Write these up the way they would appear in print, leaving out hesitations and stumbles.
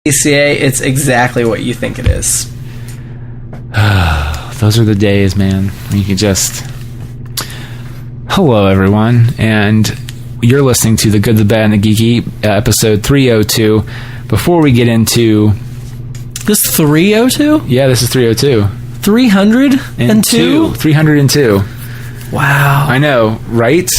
TCA, it's exactly what you think it is. Those are the days, man. You can just... Hello, everyone, and you're listening to The Good, the Bad, and the Geeky, episode 302. Before we get into... This 302? Yeah, this is 302. 302? 302. Wow. I know, right?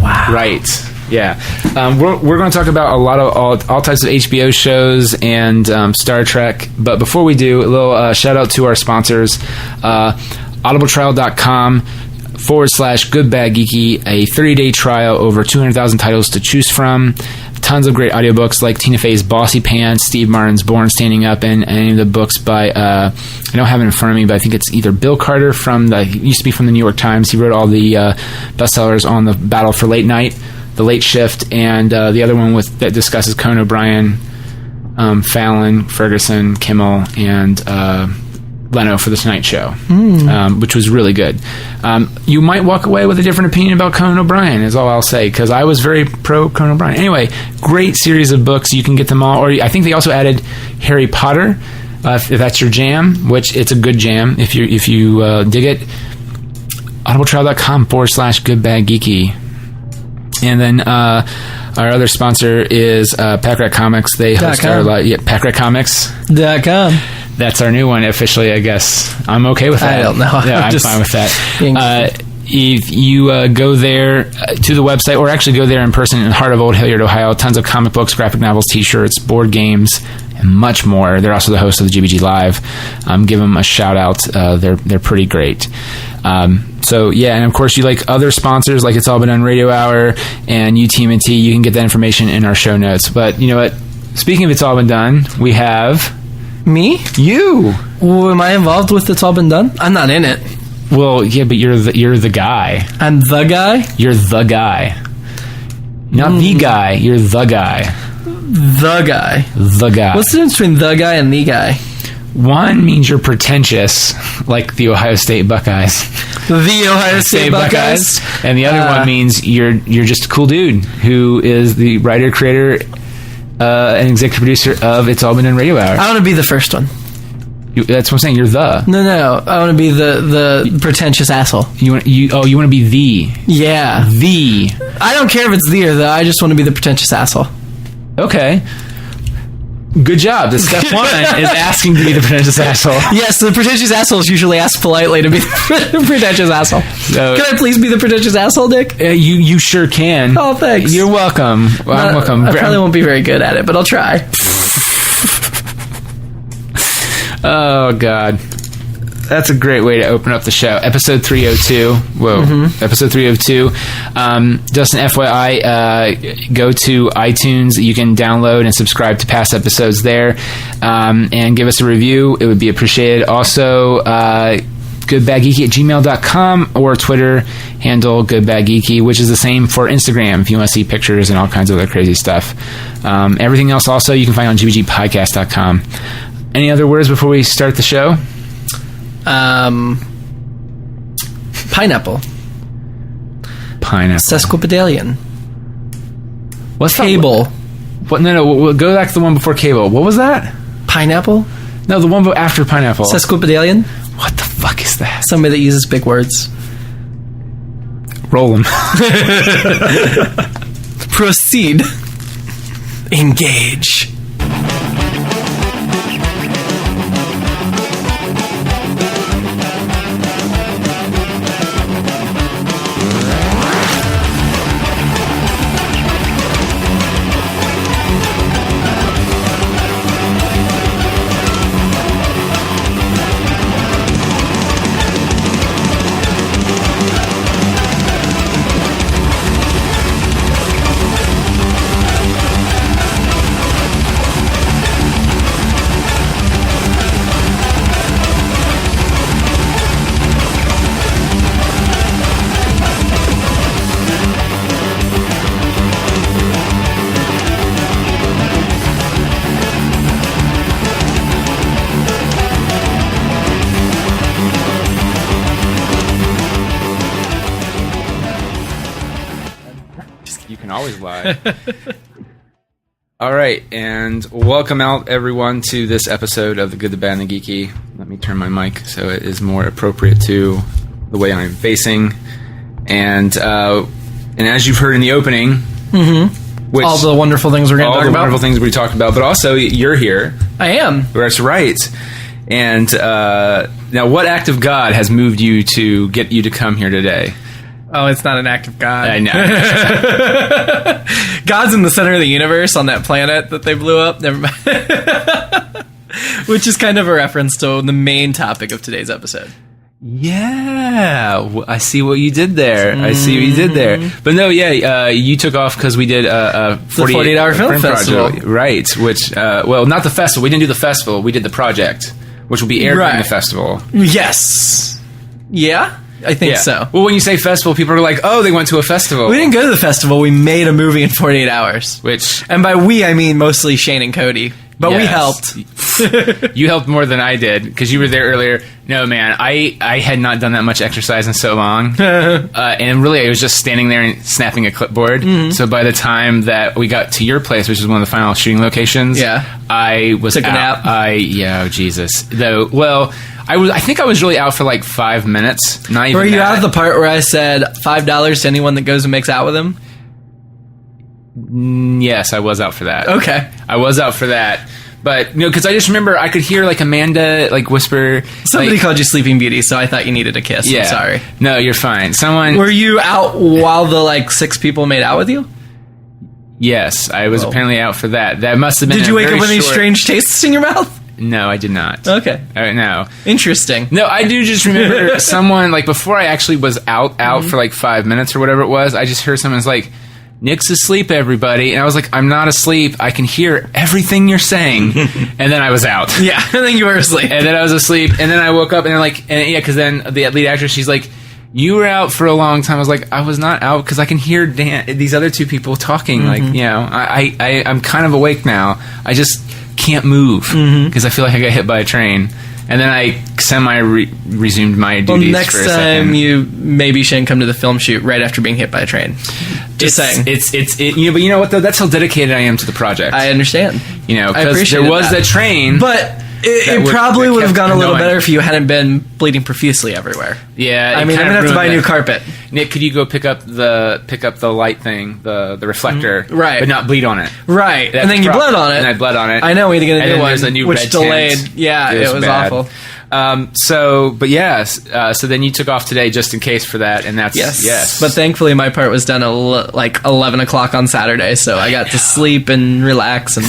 Wow. Right. Yeah. We're going to talk about a lot of all types of HBO shows and Star Trek. But before we do, a little shout out to our sponsors, audibletrial.com/goodbadgeeky, a 30-day trial, over 200,000 titles to choose from. Tons of great audiobooks like Tina Fey's Bossy Pants, Steve Martin's Born Standing Up, and any of the books by, I don't have it in front of me, but I think it's either Bill Carter he used to be from the New York Times. He wrote all the bestsellers on the Battle for Late Night, The Late Shift, and the other one that discusses Conan O'Brien, Fallon, Ferguson, Kimmel, and Leno for The Tonight Show, which was really good. You might walk away with a different opinion about Conan O'Brien, is all I'll say, because I was very pro Conan O'Brien. Anyway, great series of books. You can get them all. Or I think they also added Harry Potter, if that's your jam, which it's a good jam if you dig it. audibletrial.com/goodbadgeeky. And then our other sponsor is Pack Rat Comics. They host our PackRatComics.com. That's our new one officially, I guess. I'm okay with that. I don't know. Yeah, I'm fine with that. If you go there to the website, or actually go there in person in the heart of Old Hilliard, Ohio, tons of comic books, graphic novels, t-shirts, board games, and much more. They're also the host of the GBG Live. Give them a shout out. They're pretty great. So yeah, and of course you like other sponsors like It's All Been Done Radio Hour and UTMT. You can get that information in our show notes. But you know what? Speaking of It's All Been Done, we have... Me? You. Well, am I involved with It's All Been Done? I'm not in it. Well, yeah, but you're the guy. I'm the guy? You're the guy. Not the guy. You're the guy. The guy. The guy. What's the difference between the guy and the guy? One means you're pretentious, like the Ohio State Buckeyes. The Ohio State Buckeyes. And the other one means you're just a cool dude who is the writer, creator, and executive producer of It's All Been Done Radio Hour. I want to be the first one. That's what I'm saying. You're the. No. I want to be the pretentious asshole. You want to be the. Yeah. The. I don't care if it's the or the. I just want to be the pretentious asshole. Okay. Good job. The step one is asking to be the pretentious asshole. Yes, the pretentious assholes usually ask politely to be the pretentious asshole. So, can I please be the pretentious asshole, Dick? You sure can. Oh, thanks. You're welcome. Well, I'm welcome. I probably won't be very good at it, but I'll try. Oh, God. That's a great way to open up the show. Episode 302. Whoa. Mm-hmm. Episode 302. Just an FYI, go to iTunes. You can download and subscribe to past episodes there, and give us a review. It would be appreciated. Also, goodbadgeeky@gmail.com, or Twitter handle goodbadgeeky, which is the same for Instagram if you want to see pictures and all kinds of other crazy stuff. Everything else also you can find on gbgpodcast.com. Any other words before we start the show? Pineapple. Sesquipedalian. What's Cable? What? No. We'll go back to the one before cable. What was that? Pineapple? No, the one after pineapple. Sesquipedalian? What the fuck is that? Somebody that uses big words. Roll them. Proceed. Engage. You can always lie. All right, and welcome out everyone to this episode of The Good, the Bad, and the Geeky. Let me turn my mic so it is more appropriate to the way I'm facing. And as you've heard in the opening, which, all the wonderful things we're going to talk about. All the wonderful things we talked about, but also you're here. I am. That's right. And now, what act of God has moved you to get you to come here today? Oh, it's not an act of God. I know. God's in the center of the universe on that planet that they blew up. Never mind. Which is kind of a reference to the main topic of today's episode. Yeah, I see what you did there. But no, you took off because we did a 48-hour film festival. Project, right? Which, well, not the festival. We didn't do the festival. We did the project, which will be aired during the festival. Yes. Yeah? I think so. Well, when you say festival, people are like, oh, they went to a festival. We didn't go to the festival. We made a movie in 48 hours. And by we, I mean mostly Shane and Cody. But we helped. You helped more than I did, because you were there earlier. No, man, I had not done that much exercise in so long. And really, I was just standing there and snapping a clipboard. Mm-hmm. So by the time that we got to your place, which is one of the final shooting locations, I was took a nap. Oh, Jesus. Though, well, I think I was really out for like 5 minutes. Not even Were you that. out of the part where I said $5 to anyone that goes and makes out with him? Yes, I was out for that. Okay. I was out for that. But, because I just remember I could hear, like, Amanda, like, whisper. Somebody called you Sleeping Beauty, so I thought you needed a kiss. Yeah. I'm sorry. No, you're fine. Were you out while the, 6 people made out with you? Yes, I was apparently out for that. That must have been. Did you wake up with any strange tastes in your mouth? No, I did not. Okay. No. Interesting. No, I do just remember someone, before I actually was out for 5 minutes or whatever it was, I just heard someone's like, Nick's asleep, everybody. And I was like, I'm not asleep. I can hear everything you're saying. And then I was out. Yeah, and then you were asleep. And then I was asleep. And then I woke up and they're like, because then the lead actress, she's like, you were out for a long time. I was like, I was not out because I can hear these other two people talking. I'm kind of awake now. I just can't move because I feel like I got hit by a train. And then I resumed my duties. Next for a time second. you maybe shouldn't come to the film shoot right after being hit by a train. Just saying. But you know what though? That's how dedicated I am to the project. I understand. Because there was that train. But it probably would have gone a little better if you hadn't been bleeding profusely everywhere. Yeah. I'm gonna have to buy a new carpet. Nick, could you go pick up the light thing, the reflector, right? But not bleed on it, right? And then you bled on it. And I bled on it. I know we had to get a new one. There's a new which red delayed. tint. Yeah, it was bad. awful. So then you took off today just in case for that, and that's yes. But thankfully, my part was done at 11 o'clock on Saturday, so I got to sleep and relax and.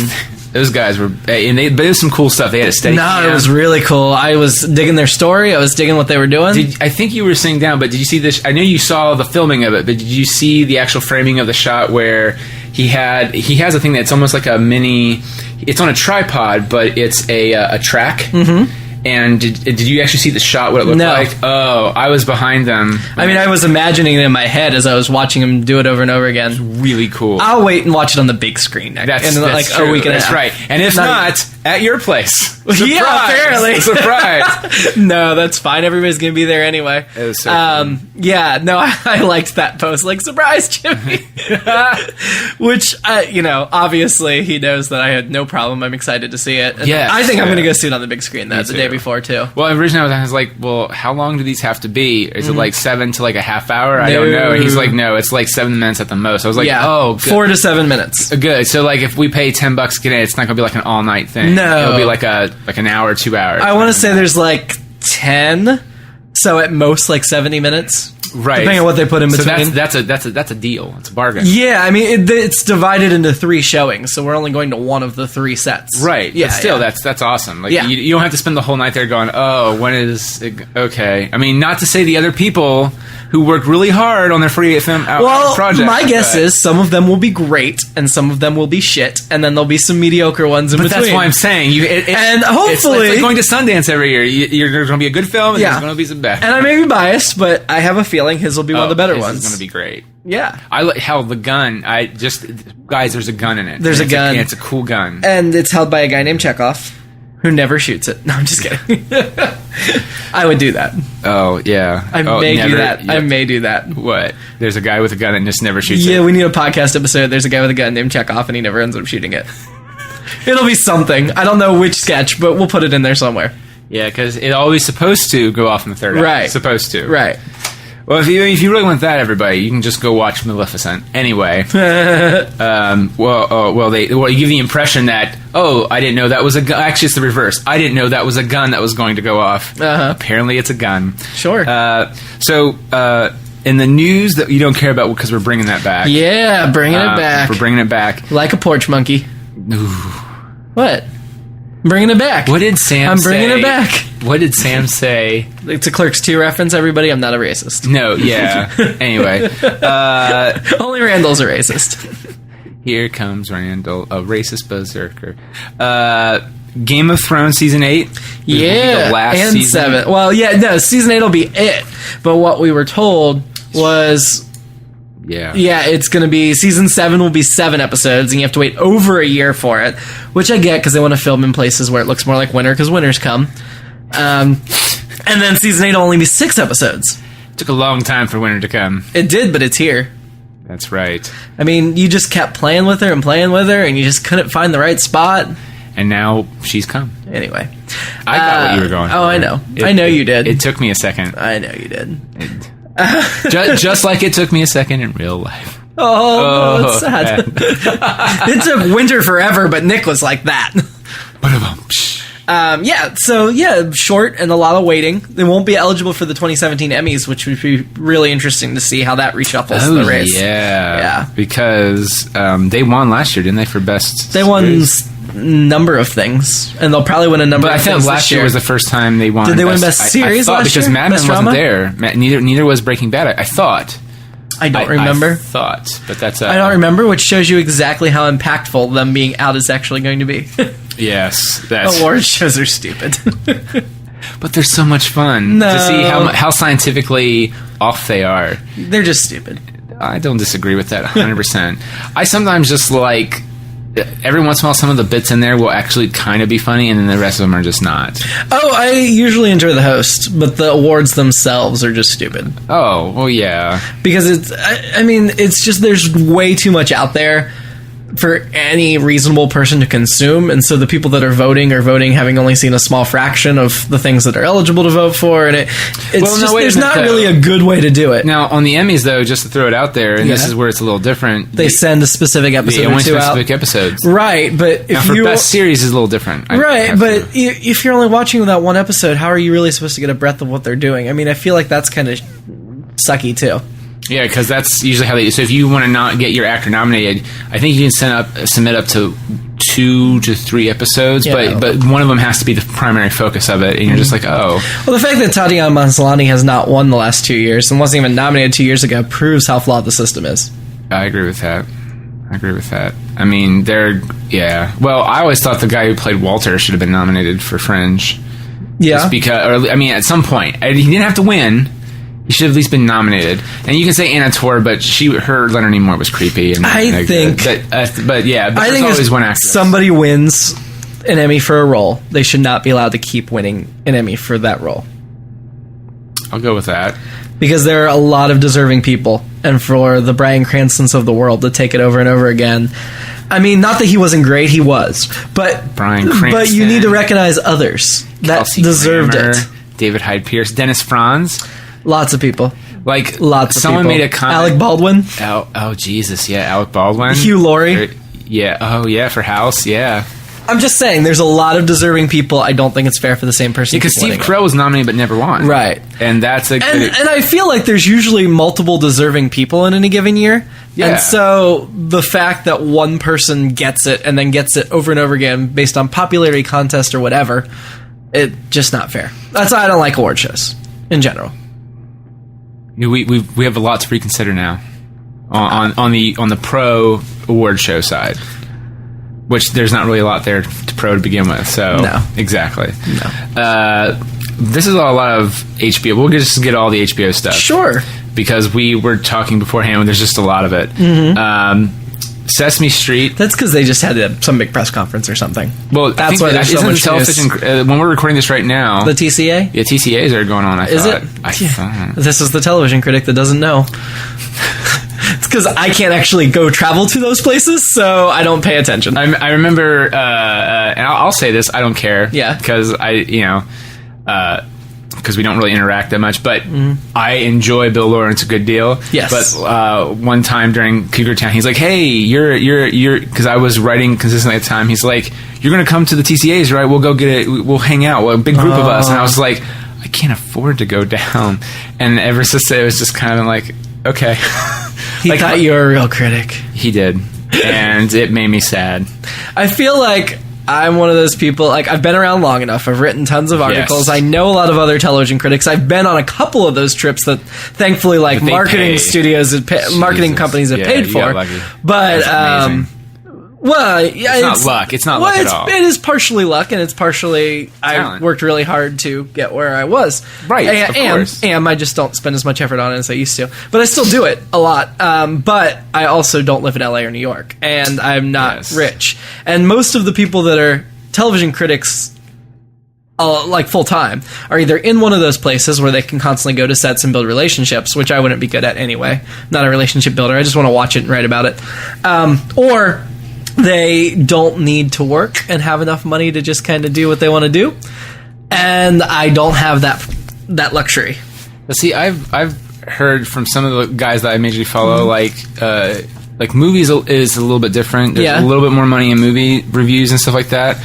Those guys were, but it was some cool stuff. They had a steady cam. It was really cool. I was digging their story. I was digging what they were doing. I think you were sitting down, but did you see this? I know you saw the filming of it, but did you see the actual framing of the shot where he has a thing that's almost like a mini? It's on a tripod, but it's a track. Mm-hmm. And did you actually see the shot, what it looked like? Oh, I was behind them. I mean, I was imagining it in my head as I was watching him do it over and over again. It's really cool. I'll wait and watch it on the big screen next. That's true. A week and a half. That's right. And if not, at your place. Surprise! Yeah, apparently. Surprise! No, that's fine. Everybody's going to be there anyway. It was so fun. Yeah, no, I liked that post. Surprise, Jimmy! Which, obviously he knows that I had no problem. I'm excited to see it. And I think I'm going to go see it on the big screen the day before, too. Well, originally I was like, well, how long do these have to be? Is it 7 to a half hour? I don't know. And he's like, no, it's 7 minutes at the most. I was like, oh, good. 4 to 7 minutes. Good. So, if we pay $10 to get in, it's not going to be an all-night thing. No. It'll be an hour, 2 hours. I want to say there's 10, so at most 70 minutes. Right. Depending on what they put in between. So that's a deal. It's a bargain. Yeah, I mean it's divided into 3 showings, so we're only going to one of the 3 sets. Right. Yeah. But still, that's awesome. You don't have to spend the whole night there going, oh, when is it? Okay. I mean, not to say the other people who worked really hard on their 48 film project. My guess is some of them will be great and some of them will be shit, and then there'll be some mediocre ones in between. But that's why I'm saying and hopefully it's like going to Sundance every year. There's going to be a good film and there's going to be some bad. And I may be biased, but I have a feeling his will be one of the better ones. It's going to be great. Yeah. I like how the gun. Guys, there's a gun in it. There's a gun. It's a cool gun, and it's held by a guy named Chekhov, who never shoots it. No, I'm just kidding. I would do that. Oh, yeah. I may do that. What? There's a guy with a gun that just never shoots it? Yeah, we need a podcast episode. There's a guy with a gun named Chekhov, and he never ends up shooting it. It'll be something. I don't know which sketch, but we'll put it in there somewhere. Yeah, because it's always supposed to go off in the third act. Right. Supposed to. Right. Well, if you really want that, everybody, you can just go watch Maleficent. Anyway, they give the impression that, I didn't know that was a gun. Actually, it's the reverse. I didn't know that was a gun that was going to go off. Apparently, it's a gun. Sure. So, in the news that you don't care about because we're bringing that back. Yeah, bringing it back. We're bringing it back. Like a porch monkey. Ooh. What? I'm bringing it back. What did Sam say? I'm bringing it back. What did Sam say? It's a Clerks 2 reference, everybody. I'm not a racist. No, yeah. Anyway. Only Randall's a racist. Here comes Randall, a racist berserker. Game of Thrones Season 8? Yeah, the last and season. 7. Well, yeah, no, Season 8 will be it. But what we were told was... Yeah, it's going to be... Season 7 will be 7 episodes, and you have to wait over a year for it. Which I get, because they want to film in places where it looks more like winter, because winter's come. And then Season 8 will only be 6 episodes. It took a long time for winter to come. It did, but it's here. That's right. I mean, you just kept playing with her, and you just couldn't find the right spot. And now she's come. Anyway. I got what you were going for. Oh, I know. I know you did. It took me a second. I know you did. Just like it took me a second in real life. Oh, that's sad. It took winter forever, but Nick was like that. Short and a lot of waiting. They won't be eligible for the 2017 Emmys, which would be really interesting to see how that reshuffles the race. Yeah. Because they won last year, didn't they, for best They won number of things, and they'll probably win a number of things. But I think last year was the first time they won. Did they win Best Series last year? Because Mad Men wasn't there. Neither was Breaking Bad, I thought. I don't remember. I thought, but that's... I don't remember, which shows you exactly how impactful them being out is actually going to be. Yes. Award shows are stupid. But they're so much fun to see how scientifically off they are. They're just stupid. I don't disagree with that 100%. I sometimes just like... Every once in a while, some of the bits in there will actually kind of be funny, and then the rest of them are just not. Oh, I usually enjoy the host, but the awards themselves are just stupid. Oh, well, yeah. Because it's just there's way too much out there for any reasonable person to consume, and so the people that are voting having only seen a small fraction of the things that are eligible to vote for, and there's not really a good way to do it. Now, on the Emmys, though, just to throw it out there, and this is where it's a little different, they send a specific episode or two out. Specific episodes. Right, but if for Best Series is a little different. If you're only watching that one episode, how are you really supposed to get a breadth of what they're doing? I mean, I feel like that's kind of sucky, too. Yeah, because that's usually how they do. So if you want to not get your actor nominated, I think you can submit up to 2 to 3 episodes, but one of them has to be the primary focus of it, and you're just like, oh. Well, the fact that Tatiana Maslany has not won the last 2 years and wasn't even nominated 2 years ago proves how flawed the system is. I agree with that. I mean, well, I always thought the guy who played Walter should have been nominated for Fringe. Yeah. Just because, at some point. He didn't have to win. He should have at least been nominated. And you can say Anna Torv, but her Leonard Nimoy was creepy. I think there's always one actress. Somebody wins an Emmy for a role, they should not be allowed to keep winning an Emmy for that role. I'll go with that. Because there are a lot of deserving people, and for the Bryan Cranstons of the world to take it over and over again. I mean, not that he wasn't great, he was. But Bryan Cranston, but you need to recognize others that deserved it. David Hyde Pierce, Dennis Franz. Lots of people. Lots of someone people. Made a comment. Alec Baldwin. Oh, Jesus, yeah, Alec Baldwin. Hugh Laurie. For House, yeah. I'm just saying, there's a lot of deserving people. I don't think it's fair for the same person. Because Steve Carell was nominated but never won. Right. And that's and I feel like there's usually multiple deserving people in any given year. Yeah. And so the fact that one person gets it and then gets it over and over again based on popularity contest or whatever, it's just not fair. That's why I don't like award shows in general. We have a lot to reconsider now on the pro award show side, which there's not really a lot there to pro to begin with. So no, exactly. No. This is a lot of HBO. We'll just get all the HBO stuff, sure, because we were talking beforehand. There's just a lot of it. Mm-hmm. Sesame Street. That's because they just had some big press conference or something. Well, that's why there's so much television. When we're recording this right now, the TCA. Yeah, TCAs are going on. Is it? I thought. This is the television critic that doesn't know. It's because I can't actually go travel to those places, so I don't pay attention. I remember, and I'll say this, I don't care. Yeah. Because because we don't really interact that much, but I enjoy Bill Lawrence a good deal. Yes. But one time during Cougar Town, he's like, "Hey, you're," because I was writing consistently at the time. He's like, "You're going to come to the TCAs, right? We'll go get it. We'll hang out. Well, a big group of us." And I was like, I can't afford to go down. And ever since it was just kind of like, okay. He thought you were a real critic. He did. And it made me sad. I feel like I'm one of those people, like, I've been around long enough. I've written tons of articles. Yes. I know a lot of other television critics. I've been on a couple of those trips that, thankfully, like, marketing studios, marketing companies have paid for. But, well, yeah, it's not luck. It's not luck at all. It is partially luck, and it's partially talent. I worked really hard to get where I was. Right, of course. And I just don't spend as much effort on it as I used to. But I still do it a lot. But I also don't live in LA or New York, and I'm not rich. And most of the people that are television critics, like full-time, are either in one of those places where they can constantly go to sets and build relationships, which I wouldn't be good at anyway. I'm not a relationship builder. I just want to watch it and write about it. Or they don't need to work and have enough money to just kind of do what they want to do, and I don't have that luxury. See, I've heard from some of the guys that I majorly follow, like movies is a little bit different. There's a little bit more money in movie reviews and stuff like that.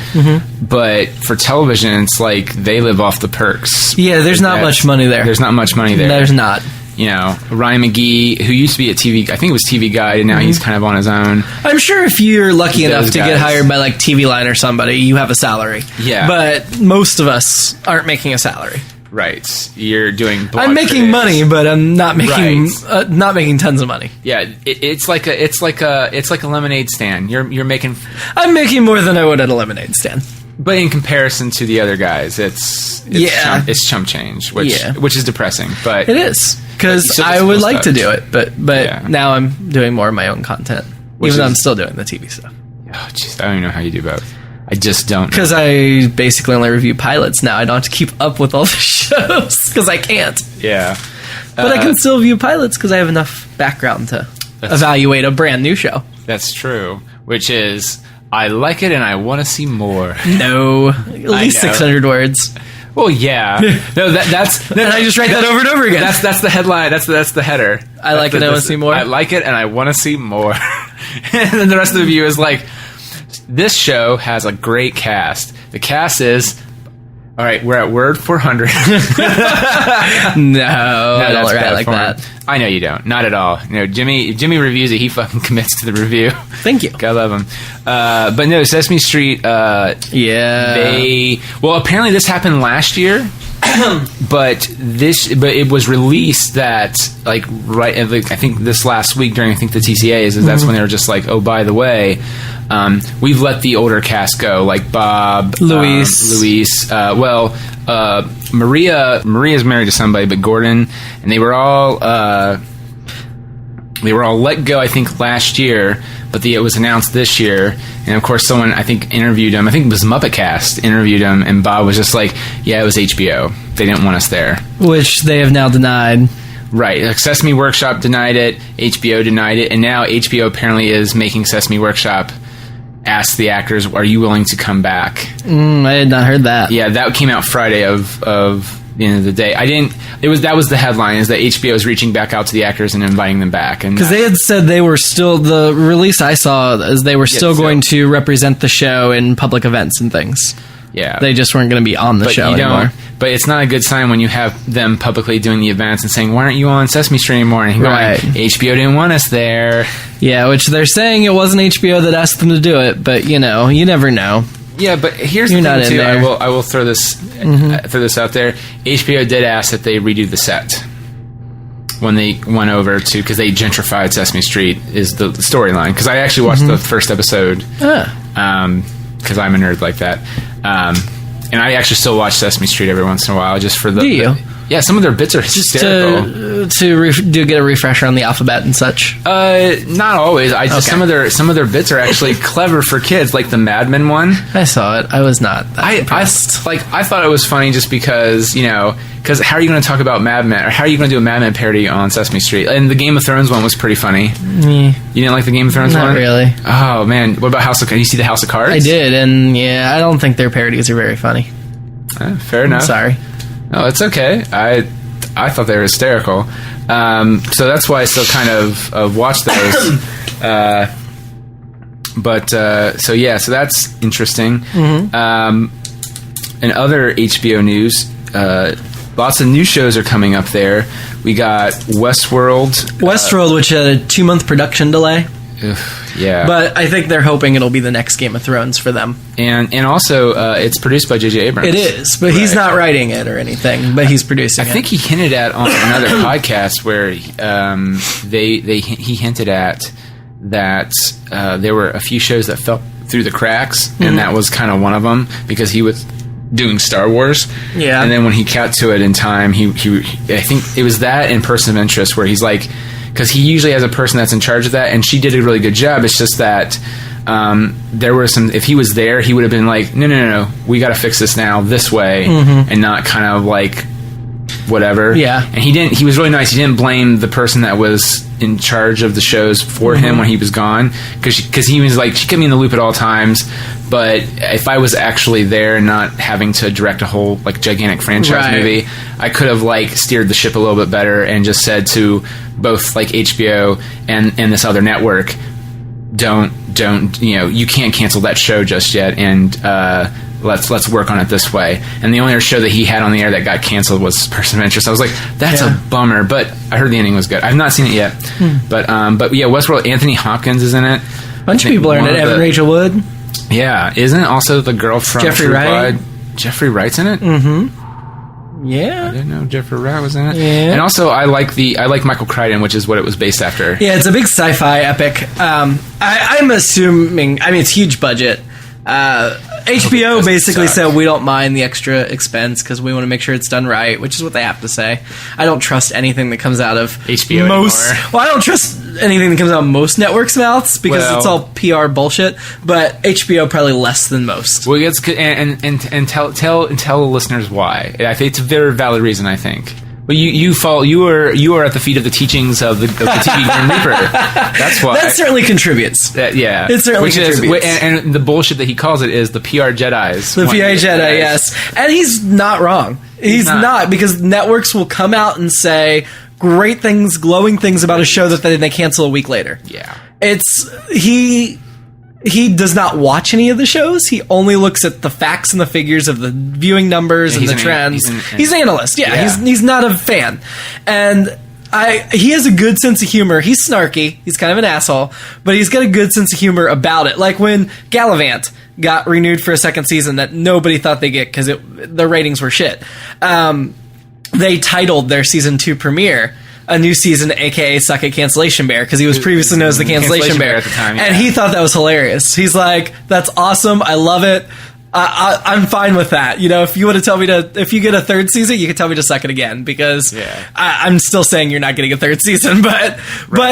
But for television, it's like they live off the perks. Yeah, there's not much money there. There's not much money there. There's not. You know, Ryan McGee, who used to be at TV, I think it was TV Guide, and now he's kind of on his own. I'm sure if you're lucky enough to get hired by, like, TV Line or somebody, you have a salary. Yeah. But most of us aren't making a salary. Right. You're doing blog I'm making critics. Money, but I'm not making not making tons of money. Yeah, it's like a lemonade stand. You're making. I'm making more than I would at a lemonade stand. But in comparison to the other guys, it's chump change, which is depressing. But it is, because I would like to do it, but now I'm doing more of my own content, even though I'm still doing the TV stuff. Oh, jeez, I don't even know how you do both. I just don't. Because I basically only review pilots now. I don't have to keep up with all the shows because I can't. Yeah, but I can still view pilots because I have enough background to evaluate a brand new show. That's true. Which is, I like it and I want to see more. No, at least 600 words. Well, yeah. No, that's and I just write that over and over again. That's the headline. That's the header. I like it and I want to see more. I like it and I want to see more. And then the rest of the review is like, this show has a great cast. The cast is, all right, we're at word 400. No, I don't write like that. I know you don't. Not at all. You know, Jimmy reviews it. He fucking commits to the review. Thank you. God love him. But no, Sesame Street. Apparently this happened last year. but it was released that I think this last week during the TCAs that's when they were just like, oh, by the way, we've let the older cast go, like Bob, Luis. Maria's married to somebody, but Gordon, and they were all let go, I think, last year, but it was announced this year. And of course, someone, I think, interviewed him. I think it was Muppet Cast interviewed him, and Bob was just like, yeah, it was HBO. They didn't want us there. Which they have now denied. Right. Like Sesame Workshop denied it, HBO denied it, and now HBO apparently is making Sesame Workshop ask the actors, are you willing to come back? I had not heard that. Yeah, that came out Friday of the end of the day. That was the headline, is that HBO is reaching back out to the actors and inviting them back. Because they had said they were still, the release I saw is they were still going to represent the show in public events and things. Yeah. They just weren't going to be on the show anymore. But it's not a good sign when you have them publicly doing the events and saying, why aren't you on Sesame Street anymore? And going, HBO didn't want us there. Yeah, which they're saying it wasn't HBO that asked them to do it, but you never know. Yeah, but here's the thing too. I will throw this out there. HBO did ask that they redo the set when they went over to, because they gentrified Sesame Street is the storyline. Because I actually watched the first episode. Because I'm a nerd like that. And I actually still watch Sesame Street every once in a while, just for the. Do you? Yeah, some of their bits are hysterical. Just to get a refresher on the alphabet and such. Not always. Some of their bits are actually clever for kids, like the Mad Men one. I saw it. I was not that impressed. I thought it was funny just because, because how are you going to talk about Mad Men, or how are you going to do a Mad Men parody on Sesame Street? And the Game of Thrones one was pretty funny. You didn't like the Game of Thrones one? Not really. Oh man, what about House of Cards? You see the House of Cards? I did, and I don't think their parodies are very funny. Fair enough. I'm sorry. No, it's okay. I thought they were hysterical. So that's why I still kind of watch those. So that's interesting. And other HBO news, lots of new shows are coming up there. We got Westworld. Which had a 2-month production delay. Yeah. But I think they're hoping it'll be the next Game of Thrones for them. And also, it's produced by J.J. Abrams. It is, but he's not writing it or anything, but he's producing it. I think he hinted at on another podcast where he hinted at that there were a few shows that fell through the cracks, and that was kind of one of them, because he was doing Star Wars. Yeah. And then when he got to it in time, I think it was that and Person of Interest where he's like, because he usually has a person that's in charge of that, and she did a really good job. It's just that there were some. If he was there, he would have been like, no, we got to fix this now this way, and not kind of like whatever. Yeah. And he didn't. He was really nice. He didn't blame the person that was in charge of the shows for him when he was gone, because he was like, she kept me in the loop at all times. But if I was actually there and not having to direct a whole like gigantic franchise movie, I could have like steered the ship a little bit better and just said to both like HBO and this other network, don't you can't cancel that show just yet, and let's work on it this way. And the only show that he had on the air that got canceled was Person of Interest. I was like, that's a bummer, but I heard the ending was good. I've not seen it yet, but yeah, Westworld. Anthony Hopkins is in it. A bunch of people are in it. Evan Rachel Wood. Yeah, isn't it also the girl from Jeffrey Wright? Jeffrey Wright's in it. Yeah, I didn't know Jeffrey Wright was in it. Yeah. And also, I like Michael Crichton, which is what it was based after. Yeah, it's a big sci-fi epic. I'm assuming. I mean, it's huge budget. HBO basically said we don't mind the extra expense because we want to make sure it's done right, which is what they have to say. I don't trust anything that comes out of HBO anymore. Well, I don't trust anything that comes out of most networks' mouths because it's all PR bullshit. But HBO probably less than most. Well, and tell the listeners why. I think it's a very valid reason. I think. Well, you are at the feet of the teachings of the TV Grim Reaper. That's why. That certainly contributes. It certainly contributes. And the bullshit that he calls it is the PR Jedis. The PR Jedi, yes. And he's not wrong. He's not, because networks will come out and say great things, glowing things about a show that they cancel a week later. Yeah. He does not watch any of the shows. He only looks at the facts and the figures of the viewing numbers and the trends. He's an analyst. Yeah. He's not a fan. And he has a good sense of humor. He's snarky. He's kind of an asshole, but he's got a good sense of humor about it. Like when Gallivant got renewed for a second season that nobody thought they'd get because the ratings were shit. They titled their season 2 premiere a new season, aka Suck It Cancellation Bear, because he was previously known as the Cancellation Bear at the time, and he thought that was hilarious. He's like, that's awesome, I love it. I'm fine with that. If you want to tell me if you get a third season, you can tell me to suck it again, because I'm still saying you're not getting a third season. But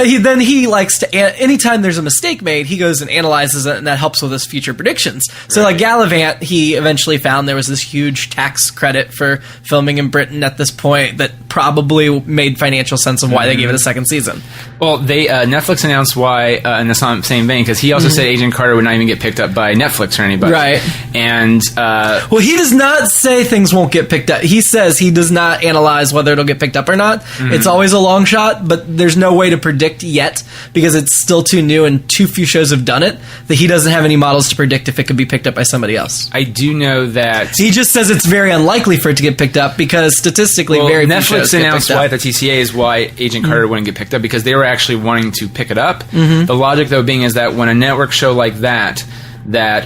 he likes to, anytime there's a mistake made, he goes and analyzes it, and that helps with his future predictions. So like Gallivant, he eventually found there was this huge tax credit for filming in Britain at this point that probably made financial sense of why they gave it a second season. Well, Netflix announced why in the same vein, because he also said Agent Carter would not even get picked up by Netflix or anybody. Right. And well, he does not say things won't get picked up. He says he does not analyze whether it'll get picked up or not. It's always a long shot, but there's no way to predict yet because it's still too new and too few shows have done it that he doesn't have any models to predict if it could be picked up by somebody else. I do know that he just says it's very unlikely for it to get picked up because statistically very few shows Netflix announced why the TCAs why Agent Carter wouldn't get picked up because they were actually wanting to pick it up. The logic though being is that when a network show like that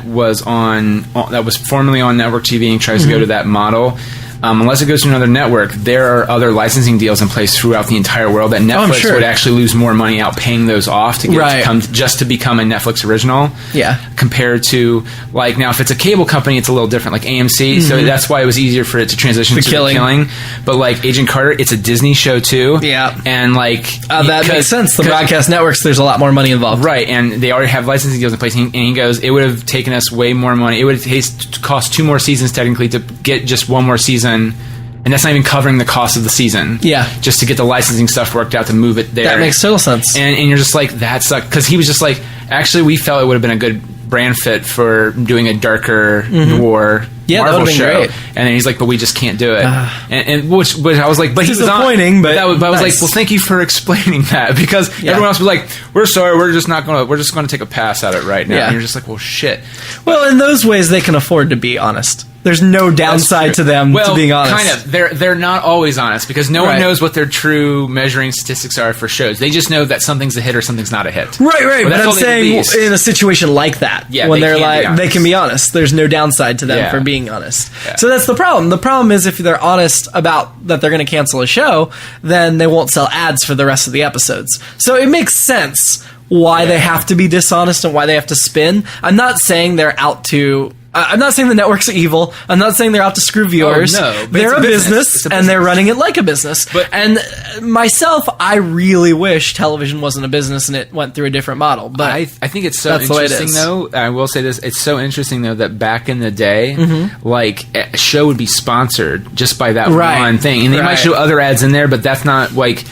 was formerly on network TV and tries to go to that model, unless it goes to another network, there are other licensing deals in place throughout the entire world that Netflix would actually lose more money out paying those off to get just to become a Netflix original. Yeah. Compared to, like, now if it's a cable company, it's a little different, like AMC. So that's why it was easier for it to transition to The Killing. But like Agent Carter, it's a Disney show too. Yeah. And like that makes sense. The broadcast networks, there's a lot more money involved. Right, and they already have licensing deals in place. And he goes, it would have taken us way more money. It would have cost 2 more seasons technically to get just 1 more season. And that's not even covering the cost of the season. Yeah. Just to get the licensing stuff worked out to move it there. That makes total sense. And you're just like, that sucked. Because he was just like, actually, we felt it would have been a good brand fit for doing a darker noir Marvel show. Great. And then he's like, but we just can't do it. And which I was like, but he was disappointing, but I was like, well, thank you for explaining that, because everyone else was like, we're sorry, we're just going to take a pass at it right now. And you're just like, well, shit. Well, in those ways, they can afford to be honest. There's no downside to them to being honest. Kind of. They're not always honest, because no one knows what their true measuring statistics are for shows. They just know that something's a hit or something's not a hit. Right. But I'm saying in a situation like that, when they're like, they can be honest. There's no downside to them for being honest. Yeah. So that's the problem. The problem is if they're honest about that they're going to cancel a show, then they won't sell ads for the rest of the episodes. So it makes sense why they have to be dishonest and why they have to spin. I'm not saying they're out to... I'm not saying the networks are evil. I'm not saying they're out to screw viewers. Oh, no, they're a business, and they're running it like a business. And myself, I really wish television wasn't a business and it went through a different model. But I think it's so interesting, though. I will say this. It's so interesting, though, that back in the day, like, a show would be sponsored just by that one thing. And they might show other ads in there, but that's not, like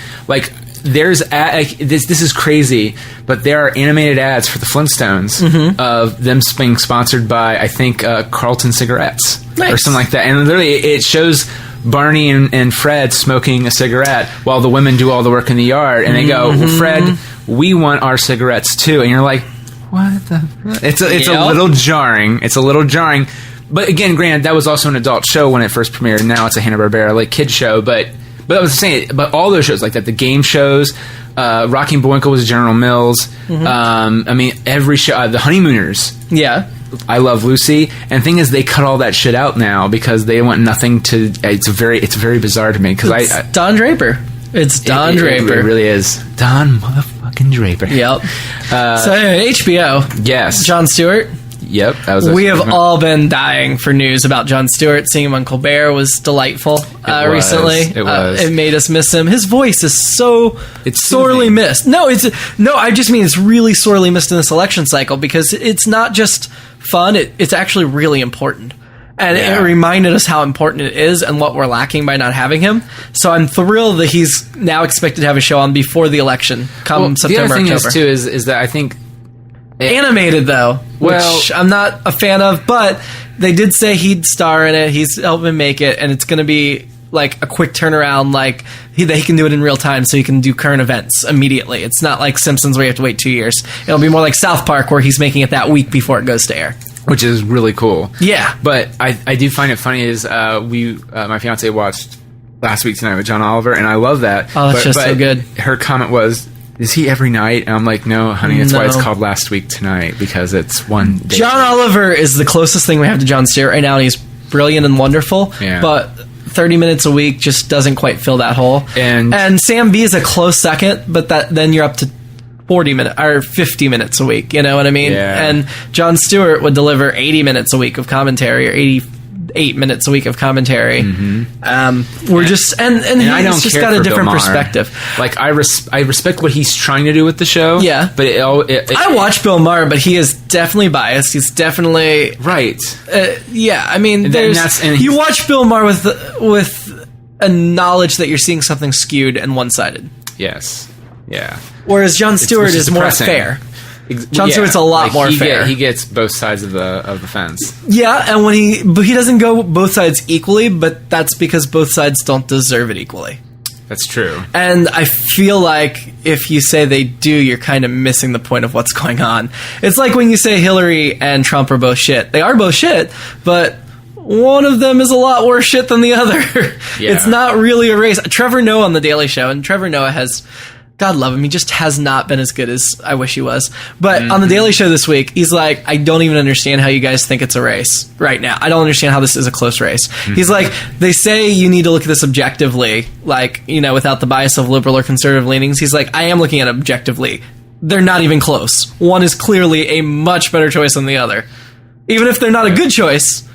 there's this is crazy, but there are animated ads for the Flintstones of them being sponsored by, I think, Carlton cigarettes or something like that. And literally, it shows Barney and Fred smoking a cigarette while the women do all the work in the yard. And they go, well, Fred, we want our cigarettes too. And you're like, what the? It's a little jarring. It's a little jarring. But again, granted, that was also an adult show when it first premiered. Now it's a Hanna-Barbera like kid show, But I was saying, but all those shows like that, the game shows, Rocky and Bullwinkle was General Mills. I mean, every show, the Honeymooners. Yeah. I Love Lucy. And the thing is, they cut all that shit out now because they want nothing to. It's very bizarre to me because I Don Draper. It's Don Draper. It really is Don motherfucking Draper. Yep. So anyway, HBO. Yes. Jon Stewart. Yep. We have all been dying for news about Jon Stewart. Seeing him on Colbert was delightful recently. It was. It made us miss him. His voice is it's sorely missed. No, I just mean it's really sorely missed in this election cycle because it's not just fun. It's actually really important. And it reminded us how important it is and what we're lacking by not having him. So I'm thrilled that he's now expected to have a show on before the election come September, October. The other thing thing is that I think... animated, though, which I'm not a fan of, but they did say he'd star in it. He's helping make it, and it's going to be like a quick turnaround, like he can do it in real time, so he can do current events immediately. It's not like Simpsons where you have to wait 2 years. It'll be more like South Park where he's making it that week before it goes to air. Which is really cool. Yeah. But I do find it funny is my fiance watched Last Week Tonight with John Oliver, and I love that. Oh, that's just so good. Her comment was, is he every night? And I'm like, no, honey, that's why it's called Last Week Tonight, because it's one day. John Oliver is the closest thing we have to Jon Stewart right now, and he's brilliant and wonderful. Yeah. But 30 minutes a week just doesn't quite fill that hole. And Sam B is a close second, but then you're up to 40 minutes or 50 minutes a week, you know what I mean? Yeah. And Jon Stewart would deliver 80 minutes a week of commentary or 88 minutes a week of commentary. We're just and he's just got a different perspective. Like I respect what he's trying to do with the show. Yeah, but I watch Bill Maher, but he is definitely biased. He's definitely right. Yeah, I mean, you watch Bill Maher with a knowledge that you're seeing something skewed and one-sided. Yes. Yeah. Whereas Jon Stewart is more fair. Jon Stewart's a lot more fair. He gets both sides of the fence. Yeah, and but he doesn't go both sides equally, but that's because both sides don't deserve it equally. That's true. And I feel like if you say they do, you're kind of missing the point of what's going on. It's like when you say Hillary and Trump are both shit. They are both shit, but one of them is a lot worse shit than the other. Yeah. It's not really a race. Trevor Noah on The Daily Show, and Trevor Noah has God love him. He just has not been as good as I wish he was. But on The Daily Show this week, he's like, I don't even understand how you guys think it's a race right now. I don't understand how this is a close race. He's like, they say you need to look at this objectively, like, you know, without the bias of liberal or conservative leanings. He's like, I am looking at it objectively. They're not even close. One is clearly a much better choice than the other. Even if they're not a good choice,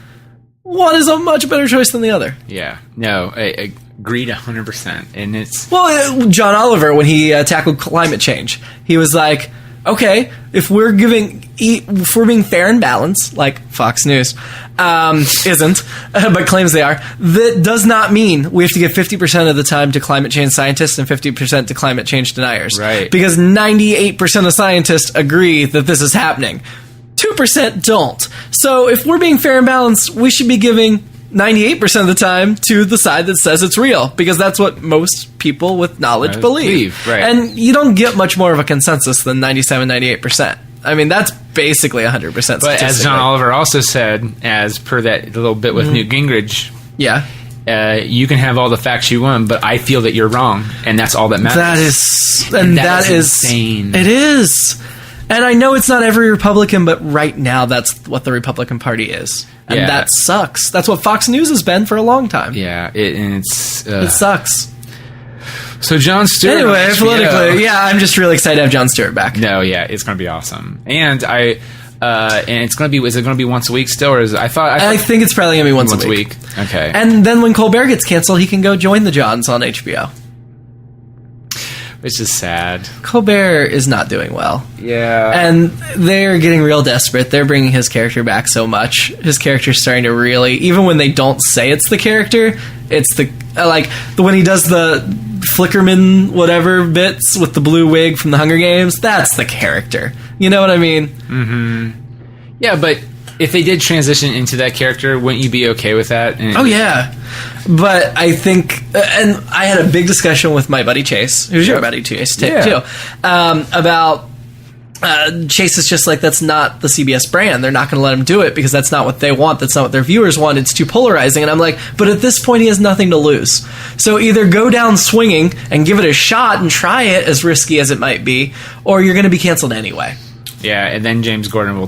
one is a much better choice than the other. Yeah. No, I agreed 100%. And it's... Well, John Oliver, when he tackled climate change, he was like, okay, if we're being fair and balanced, like Fox News isn't, but claims they are, that does not mean we have to give 50% of the time to climate change scientists and 50% to climate change deniers. Right. Because 98% of scientists agree that this is happening. 2% don't. So if we're being fair and balanced, we should be giving 98% of the time to the side that says it's real, because that's what most people with knowledge believe. Right. And you don't get much more of a consensus than 97, 98%. I mean, that's basically 100%. But as John Oliver also said, as per that little bit with Newt Gingrich, you can have all the facts you want, but I feel that you're wrong, and that's all that matters. That is insane. It is. And I know it's not every Republican, but right now that's what the Republican Party is. And that sucks. That's what Fox News has been for a long time. Yeah, it sucks. So Jon Stewart. Anyway, politically, I'm just really excited to have Jon Stewart back. No, it's going to be awesome. And it's going to be. Is it going to be once a week still, or is it, I think it's probably going to be once a week. Okay. And then when Colbert gets canceled, he can go join the Johns on HBO. Which is sad. Colbert is not doing well. Yeah. And they're getting real desperate. They're bringing his character back so much. His character's starting to really... Even when they don't say it's the character, it's the... when he does the Flickerman whatever bits with the blue wig from the Hunger Games, that's the character. You know what I mean? Mm-hmm. Yeah, but if they did transition into that character, wouldn't you be okay with that? Yeah. But I think, and I had a big discussion with my buddy Chase, who's your buddy Chase too, about Chase is just like, that's not the CBS brand. They're not going to let him do it because that's not what they want. That's not what their viewers want. It's too polarizing. And I'm like, but at this point, he has nothing to lose. So either go down swinging and give it a shot and try it, as risky as it might be, or you're going to be canceled anyway. Yeah, and then James Corden will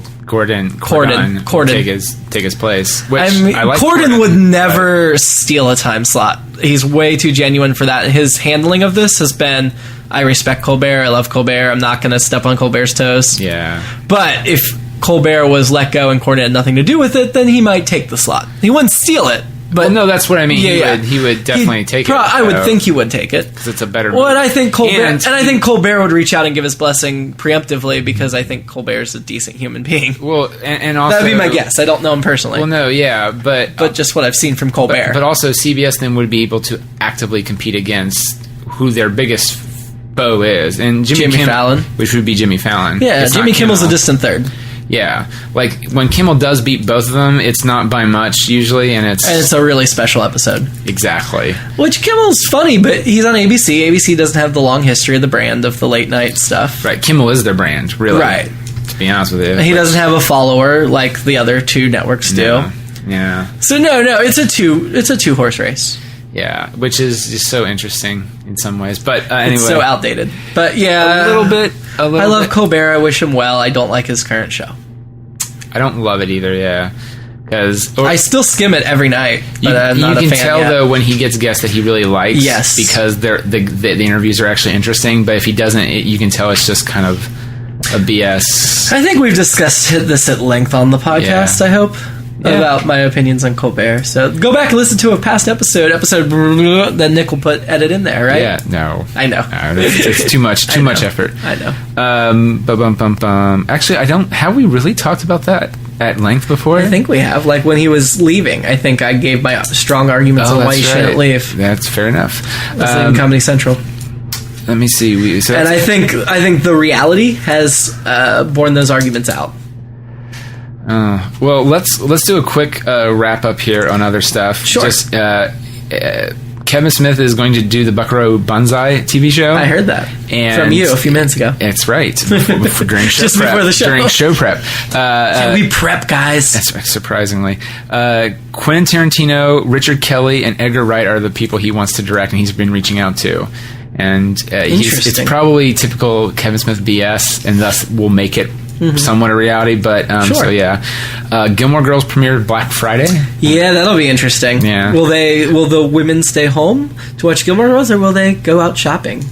take his place. Which I like. Corden would never steal a time slot. He's way too genuine for that. His handling of this has been, I respect Colbert. I love Colbert. I'm not going to step on Colbert's toes. Yeah. But if Colbert was let go and Corden had nothing to do with it, then he might take the slot. He wouldn't steal it. But no, that's what I mean. He would definitely take it. I would think he would take it because it's a better. Well, and I think Colbert I think Colbert would reach out and give his blessing preemptively because I think Colbert's a decent human being. Well, and also that'd be my guess. I don't know him personally. Well, no, but just what I've seen from Colbert. But also, CBS then would be able to actively compete against who their biggest foe is, and Jimmy Fallon, which would be Jimmy Fallon. Yeah, Jimmy Kimmel's a distant third. Yeah, like when Kimmel does beat both of them, it's not by much usually, and it's a really special episode. Exactly. Which Kimmel's funny, but he's on ABC. ABC doesn't have the long history of the brand of the late night stuff. Right, Kimmel is their brand, really. Right. To be honest with you, he doesn't have a follower like the other two networks do. No. Yeah. So no, it's a two horse race. Yeah, which is just so interesting in some ways. But anyway. It's so outdated. But yeah. A little bit. I love Colbert. I wish him well. I don't like his current show. I don't love it either, yeah. I still skim it every night, but I'm not a fan. You can tell, though, when he gets guests that he really likes. Yes. Because the interviews are actually interesting. But if he doesn't, you can tell it's just kind of a BS. I think we've discussed this at length on the podcast, I hope. About my opinions on Colbert. So go back and listen to a past episode that Nick will edit in there, right? Yeah, no. I know. It's too much effort. I know. Actually, have we really talked about that at length before? I think we have. Like when he was leaving, I think I gave my strong arguments on why he shouldn't leave. That's fair enough. In Comedy Central. Let me see. And I think the reality has borne those arguments out. Well, let's do a quick wrap up here on other stuff. Sure. Just, Kevin Smith is going to do the Buckaroo Banzai TV show. I heard that from you a few minutes ago. That's right. During show Just prep. Before the show. During show prep. We prep, guys. That's surprisingly. Quentin Tarantino, Richard Kelly, and Edgar Wright are the people he wants to direct, and he's been reaching out to. And it's probably typical Kevin Smith BS, and thus will make it somewhat a reality. But so yeah, Gilmore Girls premiered Black Friday. Yeah, that'll be interesting. Yeah, will the women stay home to watch Gilmore Girls, or will they go out shopping?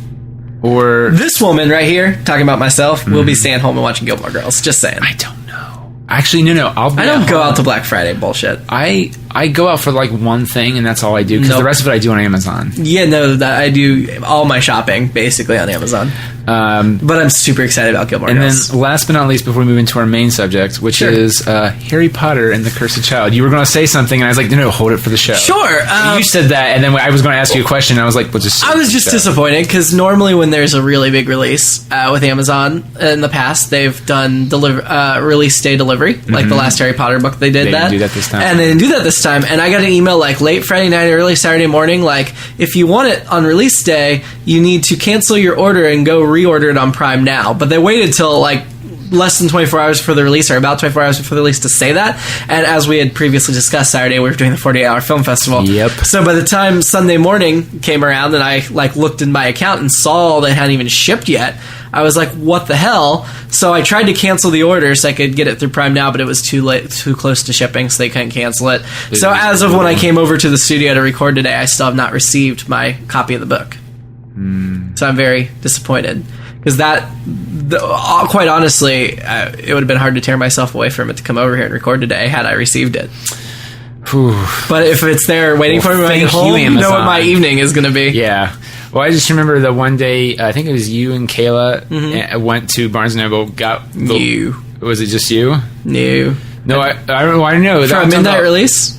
Or this woman right here, talking about myself, will be staying home and watching Gilmore Girls. Just saying. I don't know. Actually, no. I don't go out to Black Friday bullshit. I go out for like one thing, and that's all I do, because the rest of it I do on Amazon. Yeah, no, I do all my shopping basically on Amazon. But I'm super excited about Gilmore Girls. And then last but not least, before we move into our main subject, which is Harry Potter and the Cursed Child. You were going to say something, and I was like, no, hold it for the show. Sure. You said that, and then I was going to ask you a question, and I was like, well, just... I was just disappointed, because normally when there's a really big release with Amazon in the past, they've done release day delivery, like the last Harry Potter book, they did that. They didn't do that this time. And they didn't do that this time, and I got an email like late Friday night, early Saturday morning, like, if you want it on release day, you need to cancel your order and go reorder it on Prime now. But they waited till like less than 24 hours for the release, or about 24 hours before the release, to say that. And as we had previously discussed, Saturday we were doing the 48-hour film festival. Yep. So by the time Sunday morning came around and I like looked in my account and saw they hadn't even shipped yet, I was like, what the hell? So I tried to cancel the order so I could get it through Prime Now, but it was too late, too close to shipping, so they couldn't cancel it. So as of when I came over to the studio to record today, I still have not received my copy of the book. So I'm very disappointed. Because quite honestly, it would have been hard to tear myself away from it to come over here and record today had I received it. Whew. But if it's there waiting for me when I get home, you know what my evening is going to be. Yeah. Well, I just remember the one day, I think it was you and Kayla went to Barnes & Noble, was it just you? No, I don't know. For a midnight release?